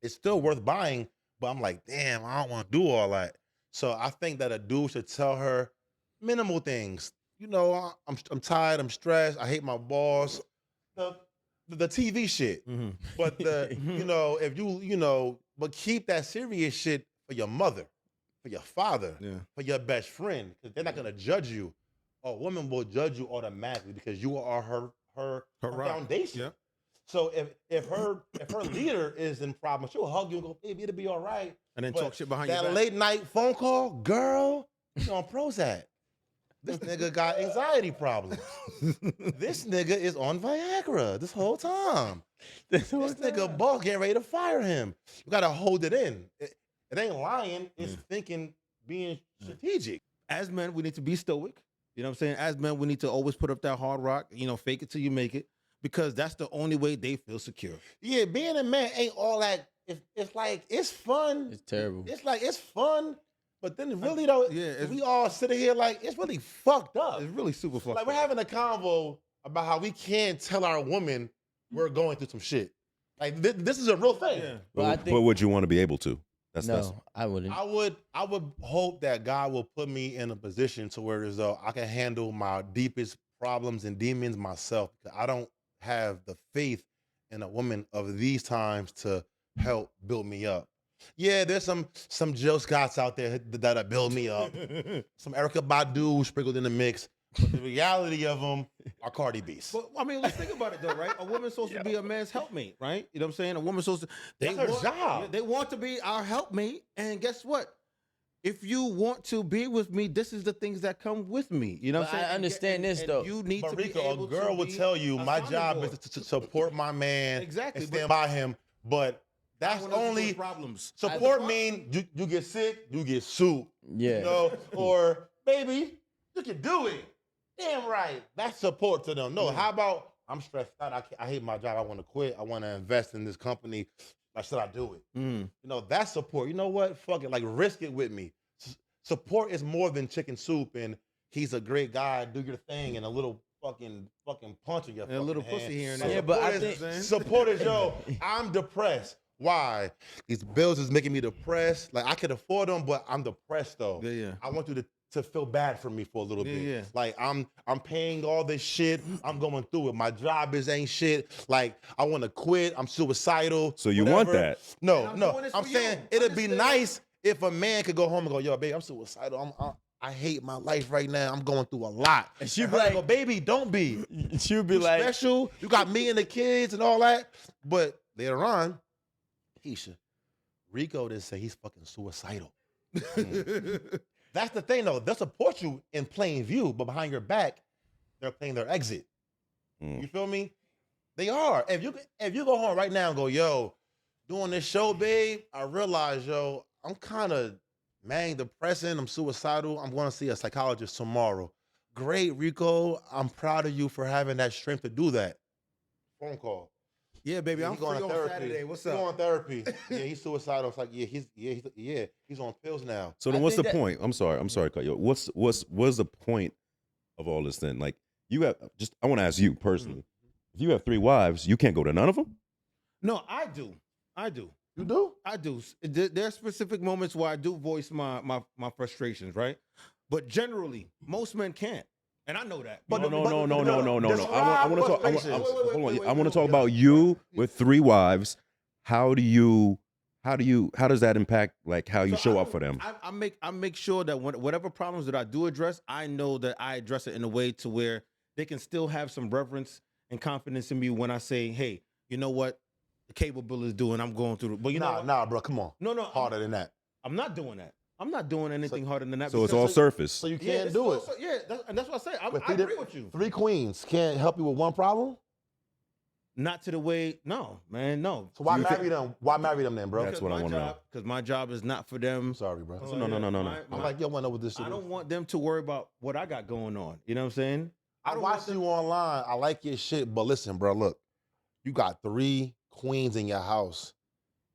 it's still worth buying, but I'm like, damn, I don't want to do all that. So I think that a dude should tell her minimal things. You know, I'm tired, I'm stressed, I hate my boss. The TV shit. Mm-hmm. But if but keep that serious shit for your mother, for your father, for your best friend, because they're not gonna judge you. A woman will judge you automatically because you are her foundation. Yeah. So if her leader is in problem, she'll hug you and go, baby, it'll be all right. And then But talk shit behind your that back. late night phone call, girl, you on Prozac. This nigga got anxiety problems. This nigga is on Viagra this whole time. This nigga boss getting ready to fire him. You gotta hold it in. It ain't lying. It's thinking, being strategic. As men, we need to be stoic. You know what I'm saying? As men, we need to always put up that hard rock, fake it till you make it, because that's the only way they feel secure. Yeah, being a man ain't all that. It's like, it's fun. It's terrible. It's like, it's fun. But then really though, we all sitting here like, it's really fucked up. It's really super fucked Like up. we're having a convo about how we can't tell our woman we're going through some shit. Like this is a real thing. Yeah. But But would you want to be able to? That's I wouldn't. I would hope that God will put me in a position to where as though I can handle my deepest problems and demons myself. I don't have the faith in a woman of these times to help build me up. Yeah, there's some Jill Scotts out there that'll build me up. Some Erykah Badu sprinkled in the mix. But the reality of them are Cardi B's. But I mean, let's think about it though, right? A woman's supposed to be a man's helpmate, right? You know what I'm saying? A woman's supposed to. That's her job. They want to be our helpmate, and guess what? If you want to be with me, this is the things that come with me. You know what I'm But saying? I understand this, though. You need But to be Rico, able a girl to will be tell you, a my sounding job board. is to support my man Exactly, and stand but- by him. But that's One of those only problems. support mean you get sick, you get sued. Yeah. Or baby, you can do it. Damn right. That's support to them. No, how about I'm stressed out, I hate my job, I want to quit, I want to invest in this company. Like, should I do it? That's support. You know what? Fuck it. Like, risk it with me. Support is more than chicken soup and he's a great guy, do your thing, and a little fucking punch in your And a little fucking pussy hand. here and there. Yeah, but I Support think- support is, yo, I'm depressed. Why? These bills is making me depressed. Like, I can afford them, but I'm depressed though. Yeah. I want you to feel bad for me for a little bit. Yeah. Like, I'm paying all this shit. I'm going through it. My job ain't shit. Like, I want to quit. I'm suicidal. So you want whatever. that? No, I'm no. doing this I'm for saying you. it'd be Understand? nice if a man could go home and go, yo, babe, I'm suicidal. I hate my life right now. I'm going through a lot. And she'd And be her like- go, baby, don't be. She would be You like, special. You got me and the kids and all that. But later on, Keisha, Rico didn't say he's fucking suicidal. That's the thing, though. They'll support you in plain view, but behind your back, they're playing their exit. You feel me? They are. If you go home right now and go, yo, doing this show, babe, I realize, yo, I'm kind of manic depressing. I'm suicidal. I'm going to see a psychologist tomorrow. Great, Rico. I'm proud of you for having that strength to do that. Phone call. Yeah, baby, Yeah, I'm he free going on to therapy. Saturday. What's He up? going therapy. Yeah, he's suicidal. It's like, he's on pills now. So then, I what's the think that- point? I'm sorry, cut you. What's the point of all this then? Like, you have just. I want to ask you personally. If you have 3 wives, you can't go to none of them? No, I do. You do? I do. There are specific moments where I do voice my frustrations, right? But generally, most men can't, and I know that. But You know? No. Describe I want to talk. frustrations. I want to talk about you with 3 wives. How does that impact like how you So show I up for them? I make sure that whatever problems that I do address, I know that I address it in a way to where they can still have some reverence and confidence in me when I say, hey, you know what, the cable bill is due and I'm going through it. But you know what? Nah, bro, come on. No, Harder than that. I'm not doing that. I'm not doing anything harder than that. So it's because- all surface. So you Yeah, can't it's do it. also- yeah, and that's what I say. I With agree with you. 3 queens can't help you with one problem? Not to the way, no, man, no. So why you marry them? Why marry them then, bro? That's what I wanna know. Because my job is not for them. I'm sorry, bro. Oh, No. I'm like, yo, wanna know what this shit I is. don't want them to worry about what I got going on. You know what I'm saying? I don't want watch you online. I like your shit, but listen, bro, look, you got 3 queens in your house,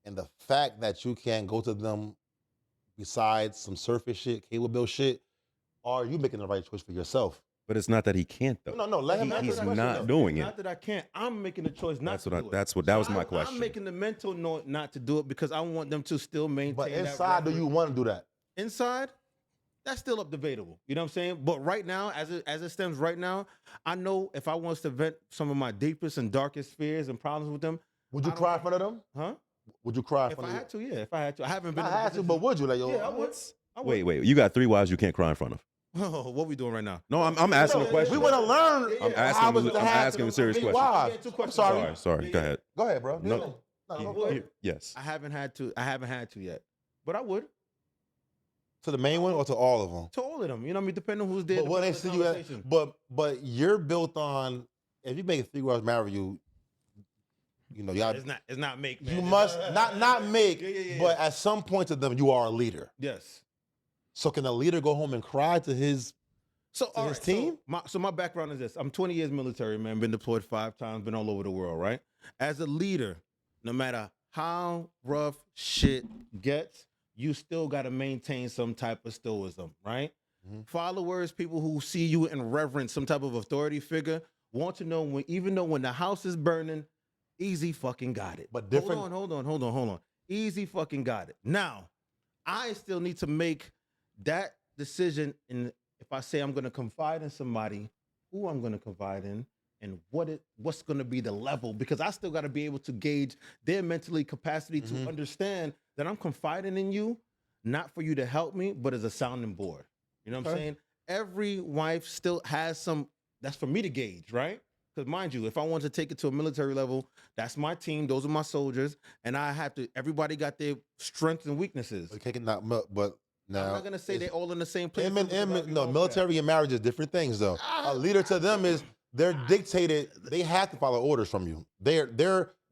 and the fact that you can't go to them besides some surface shit, cable bill shit, are you making the right choice for yourself? But it's not that he can't though. No, let him Not answer He's the that I- question, not though. doing it. Not that I can't. I'm making the choice not to do it. That was my I'm question. making the mental note not to do it because I want them to still maintain But that inside, do reverence. you want to do that? Inside, that's still up debatable. You know what I'm saying? But right now, as it stems right now, I know if I want to vent some of my deepest and darkest fears and problems with them, Would you I don't- cry in front of them? huh? Would you cry in If front I of had to, yeah. If I had to, I haven't been. them? in a I had to, position- but would you? Like, yo, Yeah, I would. Wait. You got 3 wives you can't cry in front of. Oh, what we doing right now? No, I'm asking a No, question. We want to learn. I'm asking a serious Be question. wise. Yeah, 2 I'm questions. sorry. Sorry. Go ahead. Go ahead, bro. No. Go ahead. Yes. I haven't had to yet, but I would To the main one or to all of them? to all of them. You know what I mean? Depending on who's there. But what they depending see on you the at, conversation. but you're built on, if you make 3 girls marry you, you know, y'all, It's not make. Man. you It's must not make, Yeah. but at some point to them, you are a leader. Yes. So can a leader go home and cry to his? So To all his right, team? So my background is this: I'm 20 years military, man. Been deployed 5 times. Been all over the world, right? As a leader, no matter how rough shit gets, you still got to maintain some type of stoicism, right? Mhm. Followers, people who see you in reverence, some type of authority figure, want to know even though when the house is burning, easy fucking got it. But different- Hold on. Easy fucking got it. Now, I still need to make that decision in if I say I'm going to confide in somebody, who I'm going to confide in, and what's going to be the level, because I still got to be able to gauge their mentally capacity to understand that I'm confiding in you, not for you to help me, but as a sounding board. You know what I'm Okay. saying? Every wife still has some, that's for me to gauge, right? Because mind you, if I want to take it to a military level, that's my team, those are my soldiers, and I have to, everybody got their strengths and weaknesses. Okay, but now I'm not going to say they're all in the same place. No, military and marriage is different things, though. A leader to them is they're dictated. They have to follow orders from you. They get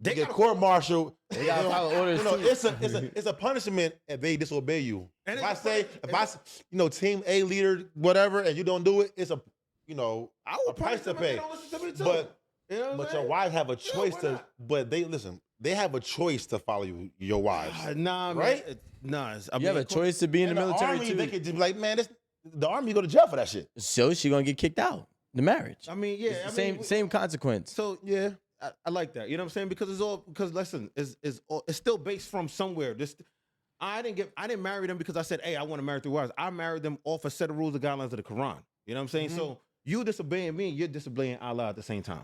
gotta court martial. They gotta follow orders You know, too. it's a punishment if they disobey you. And If I it's a say, punishment. team A leader, whatever, and you don't do it, it's a I will a price to punish them if they pay. don't listen to me too. But You know what I'm but saying? your wives have a Yeah, choice why to. not? But they have a choice to follow you, your wives. Nah, man, Right? I You have a choice to be in the military army, too. they could just be like, man, the army go to jail for that shit. So she gonna get kicked out. The marriage. I mean, yeah, It's I the mean, same consequence. So yeah, I like that. You know what I'm saying? Because listen, it's still based from somewhere. I didn't marry them because I said, hey, I want to marry 3 wives. I married them off a set of rules and guidelines of the Quran. You know what I'm saying? Mm-hmm. So you disobeying me, you're disobeying Allah at the same time.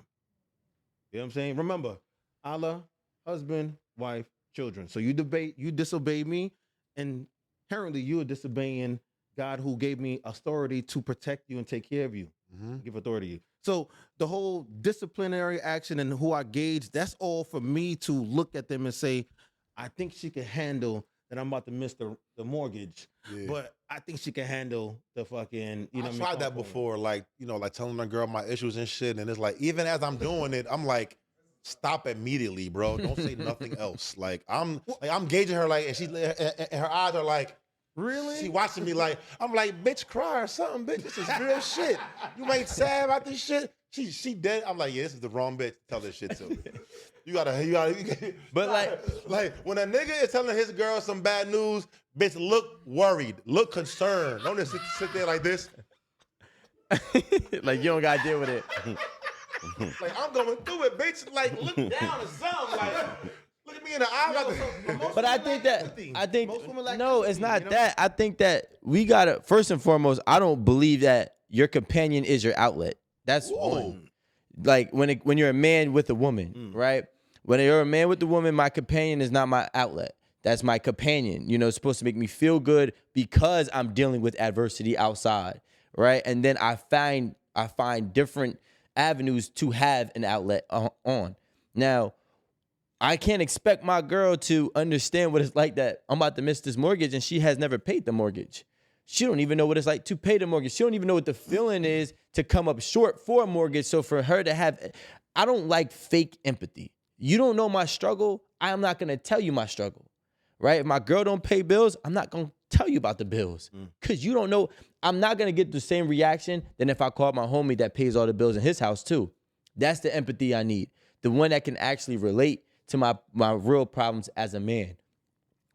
You know what I'm saying? Remember, Allah, husband, wife, children. So you disobey me, and inherently you're disobeying God, who gave me authority to protect you and take care of you. Give authority to you. So the whole disciplinary action and who I gauge, that's all for me to look at them and say, I think she can handle that I'm about to miss the mortgage. Yeah. But I think she can handle the fucking, you know I what I mean, tried that component. before, like telling a girl my issues and shit, and it's like even as I'm doing it, I'm like, stop immediately, bro. Don't say nothing else. Like I'm gauging her, like, and her eyes are like, Really? she watching me like, I'm like, bitch, cry or something, bitch. This is real shit. You ain't sad about this shit. She dead. I'm like, yeah, this is the wrong bitch to tell this shit to. You gotta. But like when a nigga is telling his girl some bad news, bitch, look worried, look concerned. Don't just sit there like this. like you don't gotta deal with it. Like, I'm going through it, bitch. Like, look down or something. Like, look at me in the eye. But I think Most women lack no, empathy, it's not you know? that. I think that we gotta first and foremost. I don't believe that your companion is your outlet. That's one. Like when you're a man with a woman, right? When you're a man with a woman, my companion is not my outlet. That's my companion. You know, it's supposed to make me feel good because I'm dealing with adversity outside, right? And then I find different avenues to have an outlet on. Now, I can't expect my girl to understand what it's like that I'm about to miss this mortgage and she has never paid the mortgage. She don't even know what it's like to pay the mortgage. She don't even know what the feeling is to come up short for a mortgage. So for her to have, I don't like fake empathy. You don't know my struggle. I am not going to tell you my struggle, right? If my girl don't pay bills, I'm not going to tell you about the bills because you don't know. I'm not going to get the same reaction than if I called my homie that pays all the bills in his house too. That's the empathy I need. The one that can actually relate to my real problems as a man.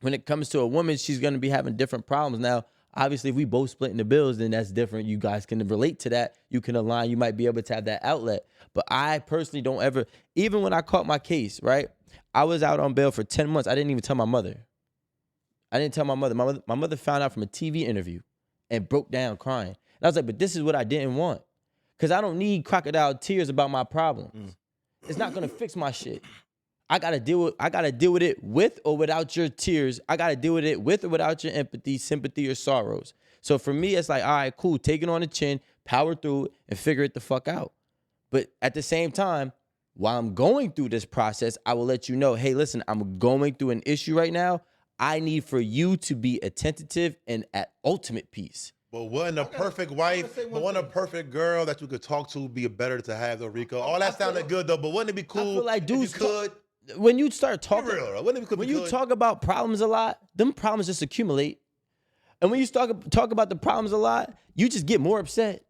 When it comes to a woman, she's going to be having different problems. Now, obviously, if we both splitting the bills, then that's different. You guys can relate to that. You can align. You might be able to have that outlet. But I personally don't ever, even when I caught my case, right? I was out on bail for 10 months. I didn't even tell my mother. I didn't tell my mother. My mother found out from a TV interview and broke down crying. And I was like, but this is what I didn't want. Because I don't need crocodile tears about my problems. It's not going to fix my shit. I gotta deal with it with or without your tears. I gotta deal with it with or without your empathy, sympathy, or sorrows. So for me, it's like, all right, cool, take it on the chin, power through it, and figure it the fuck out. But at the same time, while I'm going through this process, I will let you know, hey, listen, I'm going through an issue right now. I need for you to be attentive and at ultimate peace. But wouldn't a perfect wife, but wouldn't a perfect girl that you could talk to be better to have though, Rico? All that sounded good though, but wouldn't it be cool? I feel like dudes if you could? When you start talking, When you talk about problems a lot, them problems just accumulate. And when you talk about the problems a lot, you just get more upset,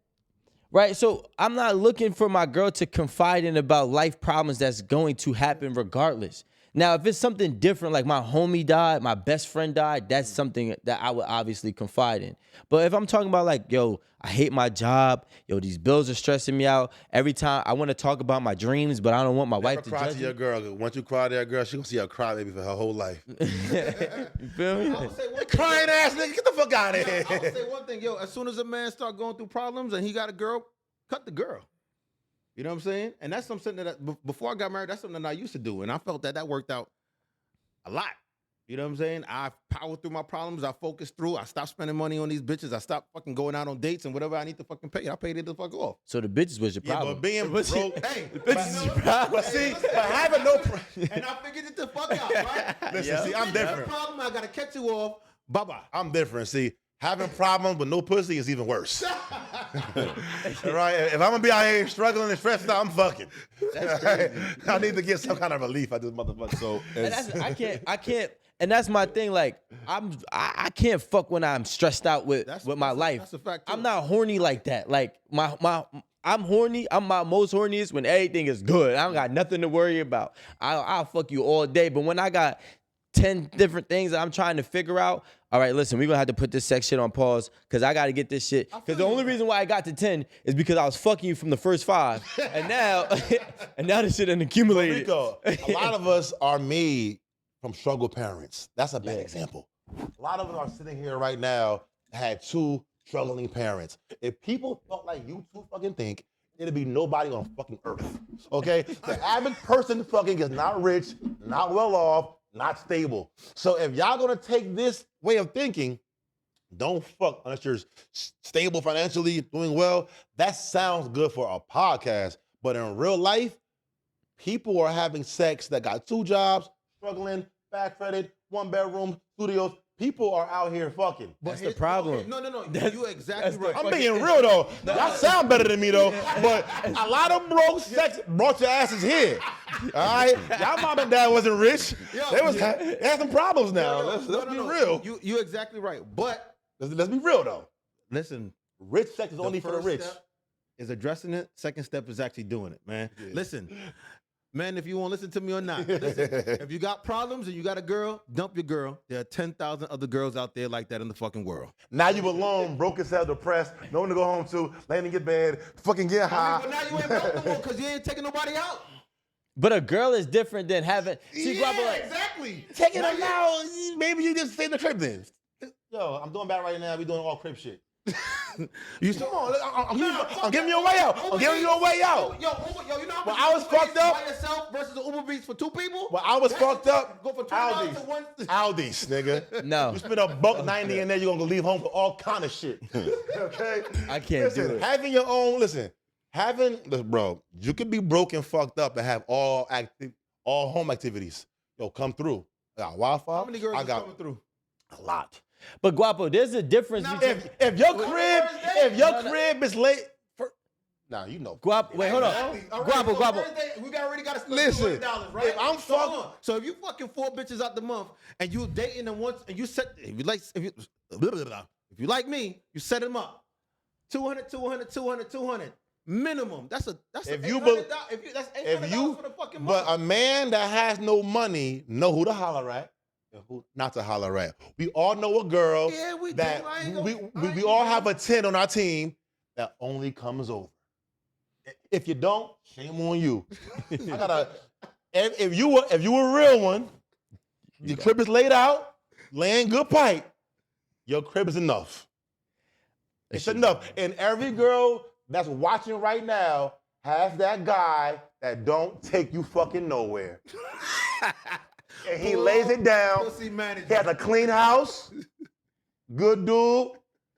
right? So I'm not looking for my girl to confide in about life problems that's going to happen regardless. Now, if it's something different, like my homie died, my best friend died, that's something that I would obviously confide in. But if I'm talking about like, yo, I hate my job, yo, these bills are stressing me out. Every time I want to talk about my dreams, but I don't want my wife to cry judge to me. your girl. Once you cry to your girl, she gonna see a cry baby for her whole life. You feel me? Crying ass nigga, get the fuck out of here. I would say one thing, yo, as soon as a man start going through problems and he got a girl, cut the girl. You know what I'm saying? And that's something that before I got married, that's something that I used to do. And I felt that worked out a lot. You know what I'm saying? I powered through my problems. I focused through. I stopped spending money on these bitches. I stopped fucking going out on dates and whatever I need to fucking pay. I paid it the fuck off. So the bitches was your Yeah, problem. but being broke, hey, the bitches is your problem. but see, but having no, And I figured it the fuck out, right? listen, see, I'm different. Problem, I gotta catch you off. Bye-bye. I'm different. See, having problems with no pussy is even worse. Right? If I'm gonna be out here struggling and stressed out, I'm fucking. That's crazy. I need to get some kind of relief out this motherfucker. So And I can't, and that's my thing. Like I can't fuck when I'm stressed out with my life. That's a fact, too. I'm not horny like that. Like I'm horny. I'm my most horniest when everything is good. I don't got nothing to worry about. I'll fuck you all day. But when I got 10 different things that I'm trying to figure out, all right, listen, we're gonna have to put this sex shit on pause because I gotta get this shit. Because the only reason why I got to 10 is because I was fucking you from the first 5. And now this shit done accumulated. Rico, a lot of us are made from struggle parents. That's a bad example. A lot of us are sitting here right now had 2 struggling parents. If people thought like you 2 fucking think, it'd be nobody on fucking earth. Okay? The average person fucking is not rich, not well off, not stable. So if y'all gonna take this way of thinking, don't fuck unless you're stable financially, doing well. That sounds good for a podcast, but in real life, people are having sex that got 2 jobs, struggling, bad credit, 1-bedroom, studios. People are out here fucking. That's the problem. Okay, no. You're exactly right. I'm being real though. Y'all sound better than me though, but a lot of broke sex brought your asses here. All right, y'all mom and dad wasn't rich. They had some problems now. Let's be real. You're exactly right. But Let's be real though. listen, Rich sex is only for the rich. Step is addressing it. Second step is actually doing it, man. Yeah. Listen, Men, if you won't listen to me or not, listen, if you got problems and you got a girl, dump your girl. There are 10,000 other girls out there like that in the fucking world. Now you alone, broke as hell, depressed, no one to go home to, laying in your bed, fucking get high. But now you ain't broke no more because you ain't taking nobody out. But a girl is different than having. See, Gwapo, like, exactly. Taking them out, maybe you just stay in the crib then. Yo, I'm doing bad right now. We doing all crib shit. You Come on, I'm giving you a way out. I'm giving you a way out. Yo, you know how Well, much I was Uber Eats fucked up. by yourself versus the Uber Eats for two people? Well, I was fucked up. Go for $20 to one. Aldi's, nigga. No. You spend $1.90 in there, you're gonna leave home for all kind of shit. Okay? I can't do it. Having your own, listen, bro, you could be broke and fucked up and have all home activities. Yo, come through. I got Wi-Fi. How many girls I are got coming through? a lot. But Gwapo, there's a difference between. If your crib is late, nah, you know. Guapo, wait, hold on. All right, Guapo, so Guapo. Thursday, we already got to spend Listen, $200, right? if I'm So hold fucking- on. So if you fucking 4 bitches out the month and you dating them once and you set, if you like me, you set them up. 200, 200, 200, 200 minimum. That's If you $800, be- that's If $800 you, for the fucking but month. a man that has no money know who to holler at and who not to holler at. We all know a girl Yeah, we do. that I ain't gonna- we I ain't all gonna- have a 10 on our team that only comes over. If you don't, shame on you. I gotta. If you a real one, your crib is laid out, laying good pipe. Your crib is enough. It's enough. And every girl that's watching right now has that guy that don't take you fucking nowhere. And he lays it down. Pussy manager. He has a clean house. Good dude.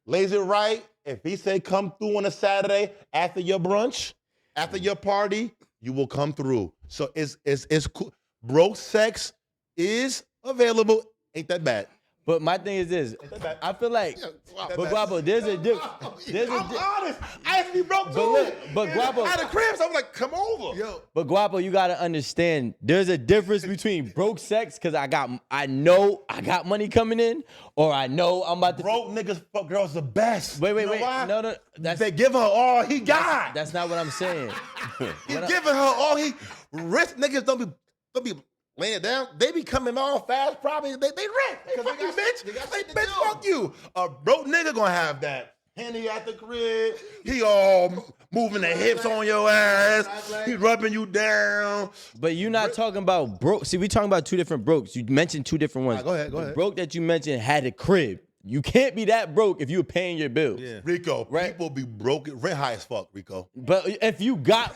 Lays it right. If he say come through on a Saturday after your brunch, after your party, you will come through. So it's cool. Broke sex is available. Ain't that bad. But my thing is this. I feel like, but Guapo, there's a difference. I'm honest. I used to be broke too. But look, but And Gwapo- I had a crib, so I was like, come over. Yo, But Guapo, you gotta understand, there's a difference between broke sex, cause I know I got money coming in, or I know I'm about to. Broke niggas fuck girls the best. Wait, You know why? no, They give her all he got. that's not what I'm saying. He giving her all he. Rich niggas don't be laying it down. They be coming all fast. Probably they rich. They fuck you, bitch. they got They shit to bitch do. fuck you. A broke nigga gonna have that. Henny at the crib. He all moving the hips on your ass. He rubbing you down. But you're not talking about broke. See, we talking about two different brokes. You mentioned two different ones. All right, go The ahead. broke that you mentioned had a crib. You can't be that broke if you're paying your bills. Yeah. Rico, Right. people be broke, rent high as fuck, Rico. But if you got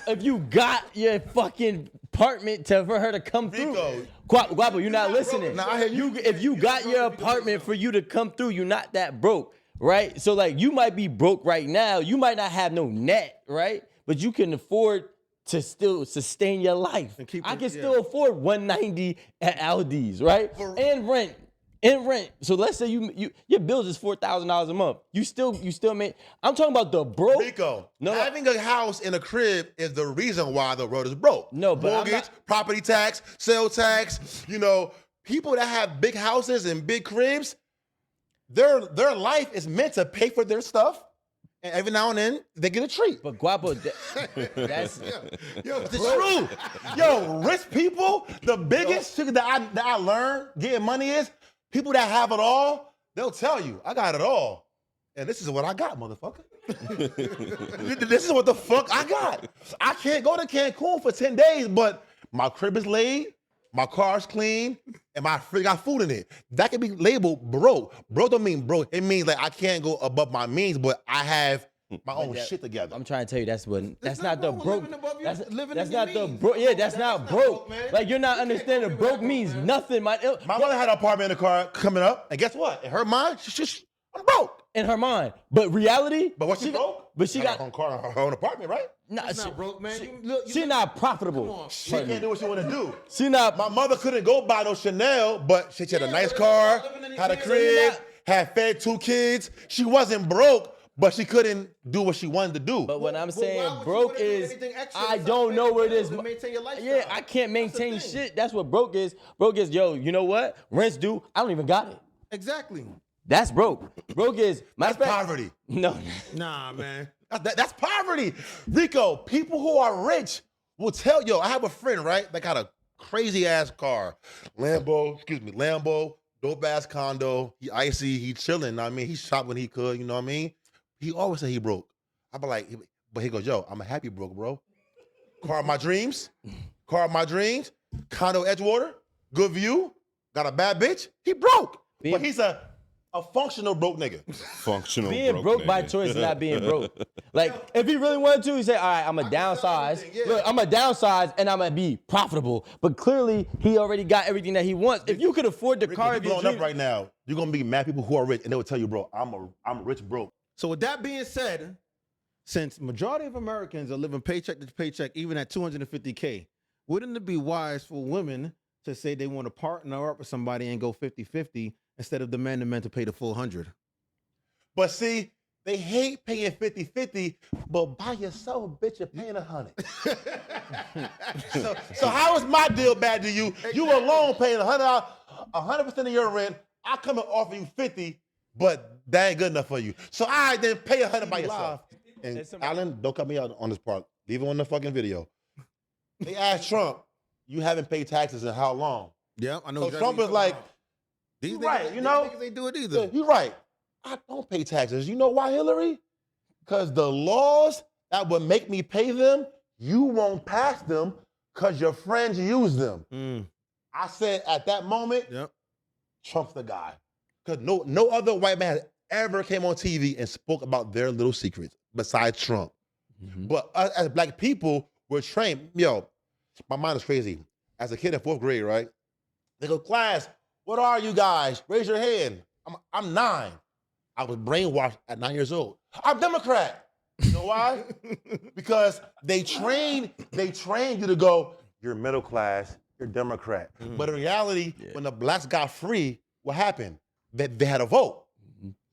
your fucking apartment for her to come through, Rico. Guapo, you're not listening. Nah, I hear you. If you got your apartment for you to come through, you're not that broke, right? So like you might be broke right now. You might not have no net, right? But you can afford to still sustain your life. And keep I it- can yeah. still afford $190 at Aldi's, right? And rent. And rent. So let's say your bills is $4,000 a month. You still make. I'm talking about the broke. Rico, No. having a house and a crib is the reason why the road is broke. No, but I'm mortgage, not- property tax, sale tax. You know, people that have big houses and big cribs, their life is meant to pay for their stuff, and every now and then they get a treat. But Guapo, that's Yo, it's true. Yo, rich people, the biggest shit that I learned getting money is people that have it all. They'll tell you, I got it all, and this is what I got, motherfucker. This is what the fuck I got. I can't go to Cancun for 10 days, but my crib is laid, my car's clean, and my fridge got food in it. That can be labeled broke. Broke don't mean broke. It means like I can't go above my means, but I have my own shit together. I'm trying to tell you that's There's not the nothing wrong with broke. living above your- living That's in your not the means. broke. Yeah, that's not not broke. broke, man. Like you're not You can't understanding call me broke broke, means man. nothing. My mother had an apartment in the car coming up, and guess what? In her mind, I'm broke. in her mind, but reality. But what she broke? But she got her own car, her own apartment, right? nah, That's not broke, man. She not profitable. Come on. She can't do what she want to do. She not. My mother couldn't go buy no Chanel, but she had a nice car, had a crib, had fed 2 kids. She wasn't broke, but she couldn't do what she wanted to do. But what I'm Well, saying, why would you broke wanna do is anything extra I besides don't pay know the where bills this. to maintain your lifestyle? Yeah, I can't That's the maintain thing. shit. That's what broke is. Broke is, yo, you know what? Rent's due. I don't even got it. Exactly. That's broke. Broke is That's poverty. No. Nah, man. That's poverty. Rico, people who are rich will tell, yo, I have a friend, right, that got a crazy ass car. Lambo, dope ass condo. He icy, he chilling. I mean, he shop when he could, you know what I mean? He always said he broke. I be like, but he goes, yo, I'm a happy broke, bro. Car of my dreams, condo Edgewater, good view, got a bad bitch. He broke. But he's a functional broke nigga. Functional Being broke by nigga. choice is not being broke. Like, if he really wanted to, he'd say, all right, I'm a downsize. Look, I'm a downsize and I'm gonna be profitable. But clearly, he already got everything that he wants. If you could afford the car of your Growing up dreams, right now, you're gonna be mad people who are rich, and they will tell you, bro, I'm rich broke. So with that being said, since majority of Americans are living paycheck to paycheck, even at $250K, wouldn't it be wise for women to say they want to partner up with somebody and go 50-50 instead of demanding men to pay the full 100? But see, they hate paying 50-50, but by yourself, bitch, you're paying 100. so how is my deal bad to you? You alone paying 100% of your rent. I come and offer you 50, but that ain't good enough for you. So I then pay 100 by yourself. And Alan, don't cut me out on this part. Leave it on the fucking video. They asked Trump, you haven't paid taxes in how long? Yeah, I know. So exactly Trump what is you're like, talking about. These you niggas, right, you know? these niggas ain't do it either. Yeah, you're right. I don't pay taxes. You know why, Hillary? Because the laws that would make me pay them, you won't pass them because your friends use them. I said at that moment, Yep. Trump's the guy. Because no other white man has ever came on TV and spoke about their little secrets besides Trump. But us as black people, we're trained. Yo, my mind is crazy. As a kid in 4th grade, right? They go, class, what are you guys? Raise your hand. I'm 9. I was brainwashed at 9 years old. I'm Democrat. You know why? Because they train you to go, you're middle class, you're Democrat. But in reality, when the blacks got free, what happened? They had a vote.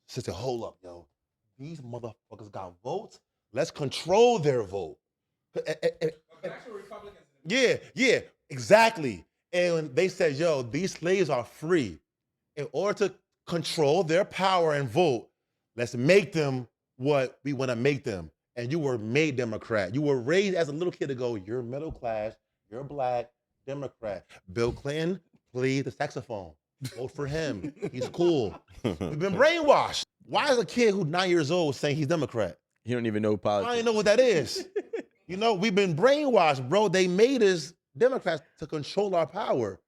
So they said, hold up, yo. These motherfuckers got votes. Let's control their vote. Actual Republicans. Yeah, exactly. And when they said, yo, these slaves are free. In order to control their power and vote, let's make them what we want to make them. And you were made Democrat. You were raised as a little kid to go, you're middle class, you're black, Democrat. Bill Clinton played the saxophone. Vote for him. He's cool. We've been brainwashed. Why is a kid who's 9 years old saying he's Democrat? he don't even know politics. I didn't know what that is. You know, we've been brainwashed, bro. They made us Democrats to control our power.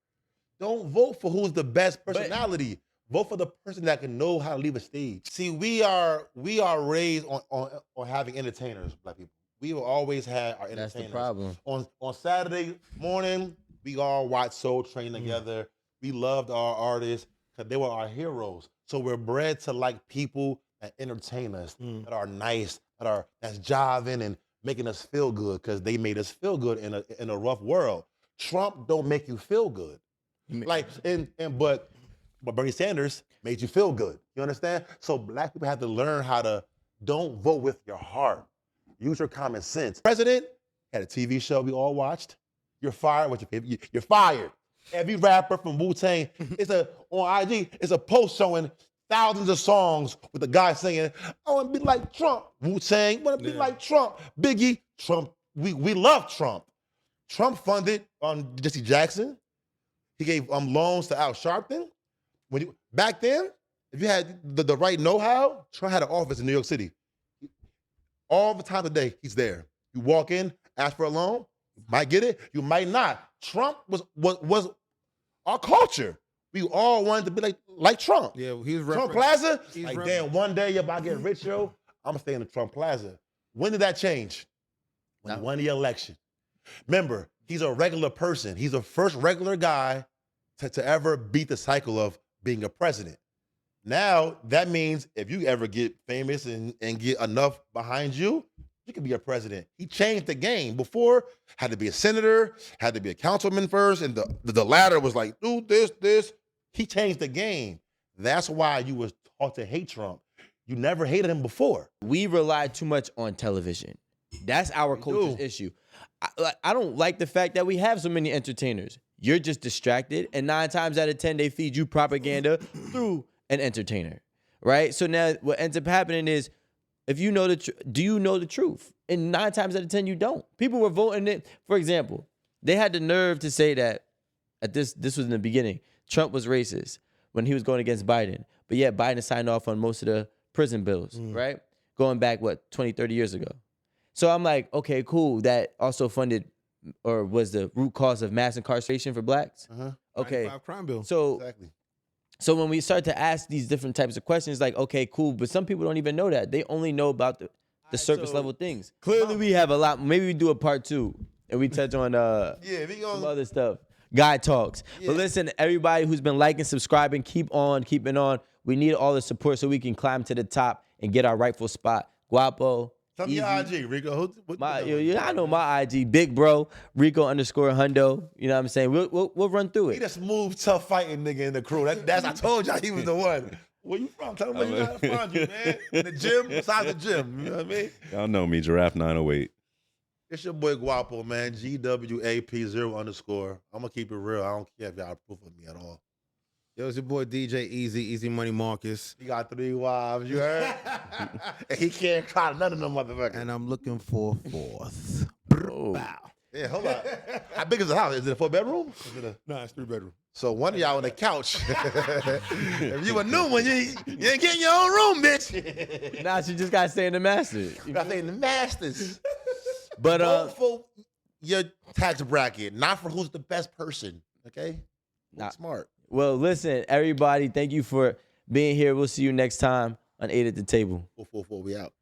Don't vote for who's the best personality. Vote for the person that can know how to leave a stage. See, we are raised on having entertainers, black people. We will always have our entertainers. That's the problem. On Saturday morning, we all watched Soul Train together. We loved our artists because they were our heroes. So we're bred to like people that entertain us, that are nice, that's jiving and making us feel good because they made us feel good in a rough world. Trump don't make you feel good. But Bernie Sanders made you feel good. You understand? So black people have to learn how to don't vote with your heart. Use your common sense. President had a TV show we all watched. You're fired. You're fired. Every rapper from Wu-Tang, on IG, it's a post showing thousands of songs with the guy singing, I want to be like Trump. Wu-Tang, want to be like Trump. Biggie, Trump. We love Trump. Trump funded Jesse Jackson. He gave loans to Al Sharpton. Back then, if you had the right know-how, Trump had an office in New York City. All the time of the day, he's there. You walk in, ask for a loan, you might get it, you might not. Trump was our culture. We all wanted to be like Trump. Yeah, he's Trump Plaza. Damn, one day if I get rich, yo, I'm gonna stay in the Trump Plaza. When did that change? When he won the election. Remember, he's a regular person. He's the first regular guy to ever beat the cycle of being a president. Now, that means if you ever get famous and get enough behind you, you can be a president. He changed the game. Before, had to be a senator, had to be a councilman first, and the ladder was like, do this. He changed the game. That's why you was taught to hate Trump. You never hated him before. We rely too much on television. That's our culture's issue. I don't like the fact that we have so many entertainers. You're just distracted, and 9 times out of 10, they feed you propaganda through an entertainer, right? So now what ends up happening is, if you know do you know the truth? And 9 times out of 10, you don't. People were voting it. For example, they had the nerve to say that this was in the beginning. Trump was racist when he was going against Biden. But yet Biden signed off on most of the prison bills, right? Going back, 20, 30 years ago. So I'm like, okay, cool. That also funded or was the root cause of mass incarceration for blacks. Okay. 95 crime bill. So, Exactly. so when we start to ask these different types of questions, like, okay, cool. But some people don't even know that. They only know about the surface so- level things. Clearly we have a lot. Maybe we do a part 2 and we touch on Yeah, we some gonna. other stuff. Guy talks. But listen, everybody who's been liking, subscribing, keep on, keeping on. We need all the support so we can climb to the top and get our rightful spot. Gwapo. Tell me Easy. your IG, Rico. I know my IG, big bro, Rico_Hundo. You know what I'm saying? We'll run through He it. the smooth, tough fighting nigga in the crew. That's I told y'all he was the one. Where you from? Tell him where you gotta find you, man. In the gym, besides the gym. You know what I mean? Y'all know me, Giraffe 908. It's your boy Gwapo, man. GWAP0_. I'm gonna keep it real. I don't care if y'all approve of me at all. Yo, it's your boy DJ Easy Money Marcus. He got 3 wives, you heard? And he can't try none of them motherfuckers. And I'm looking for 4th. Oh. Yeah, hold on. How big is the house? Is it a 4-bedroom? Nah, it's 3-bedroom. So one of y'all on the couch. If you a new one, you ain't getting your own room, bitch. Nah, she just gotta stay in the master. I think the masters. But Vote for your tax bracket, not for who's the best person. Okay? Nah. Smart. well, listen, everybody, thank you for being here. We'll see you next time on 8 at the Table. 444, we out.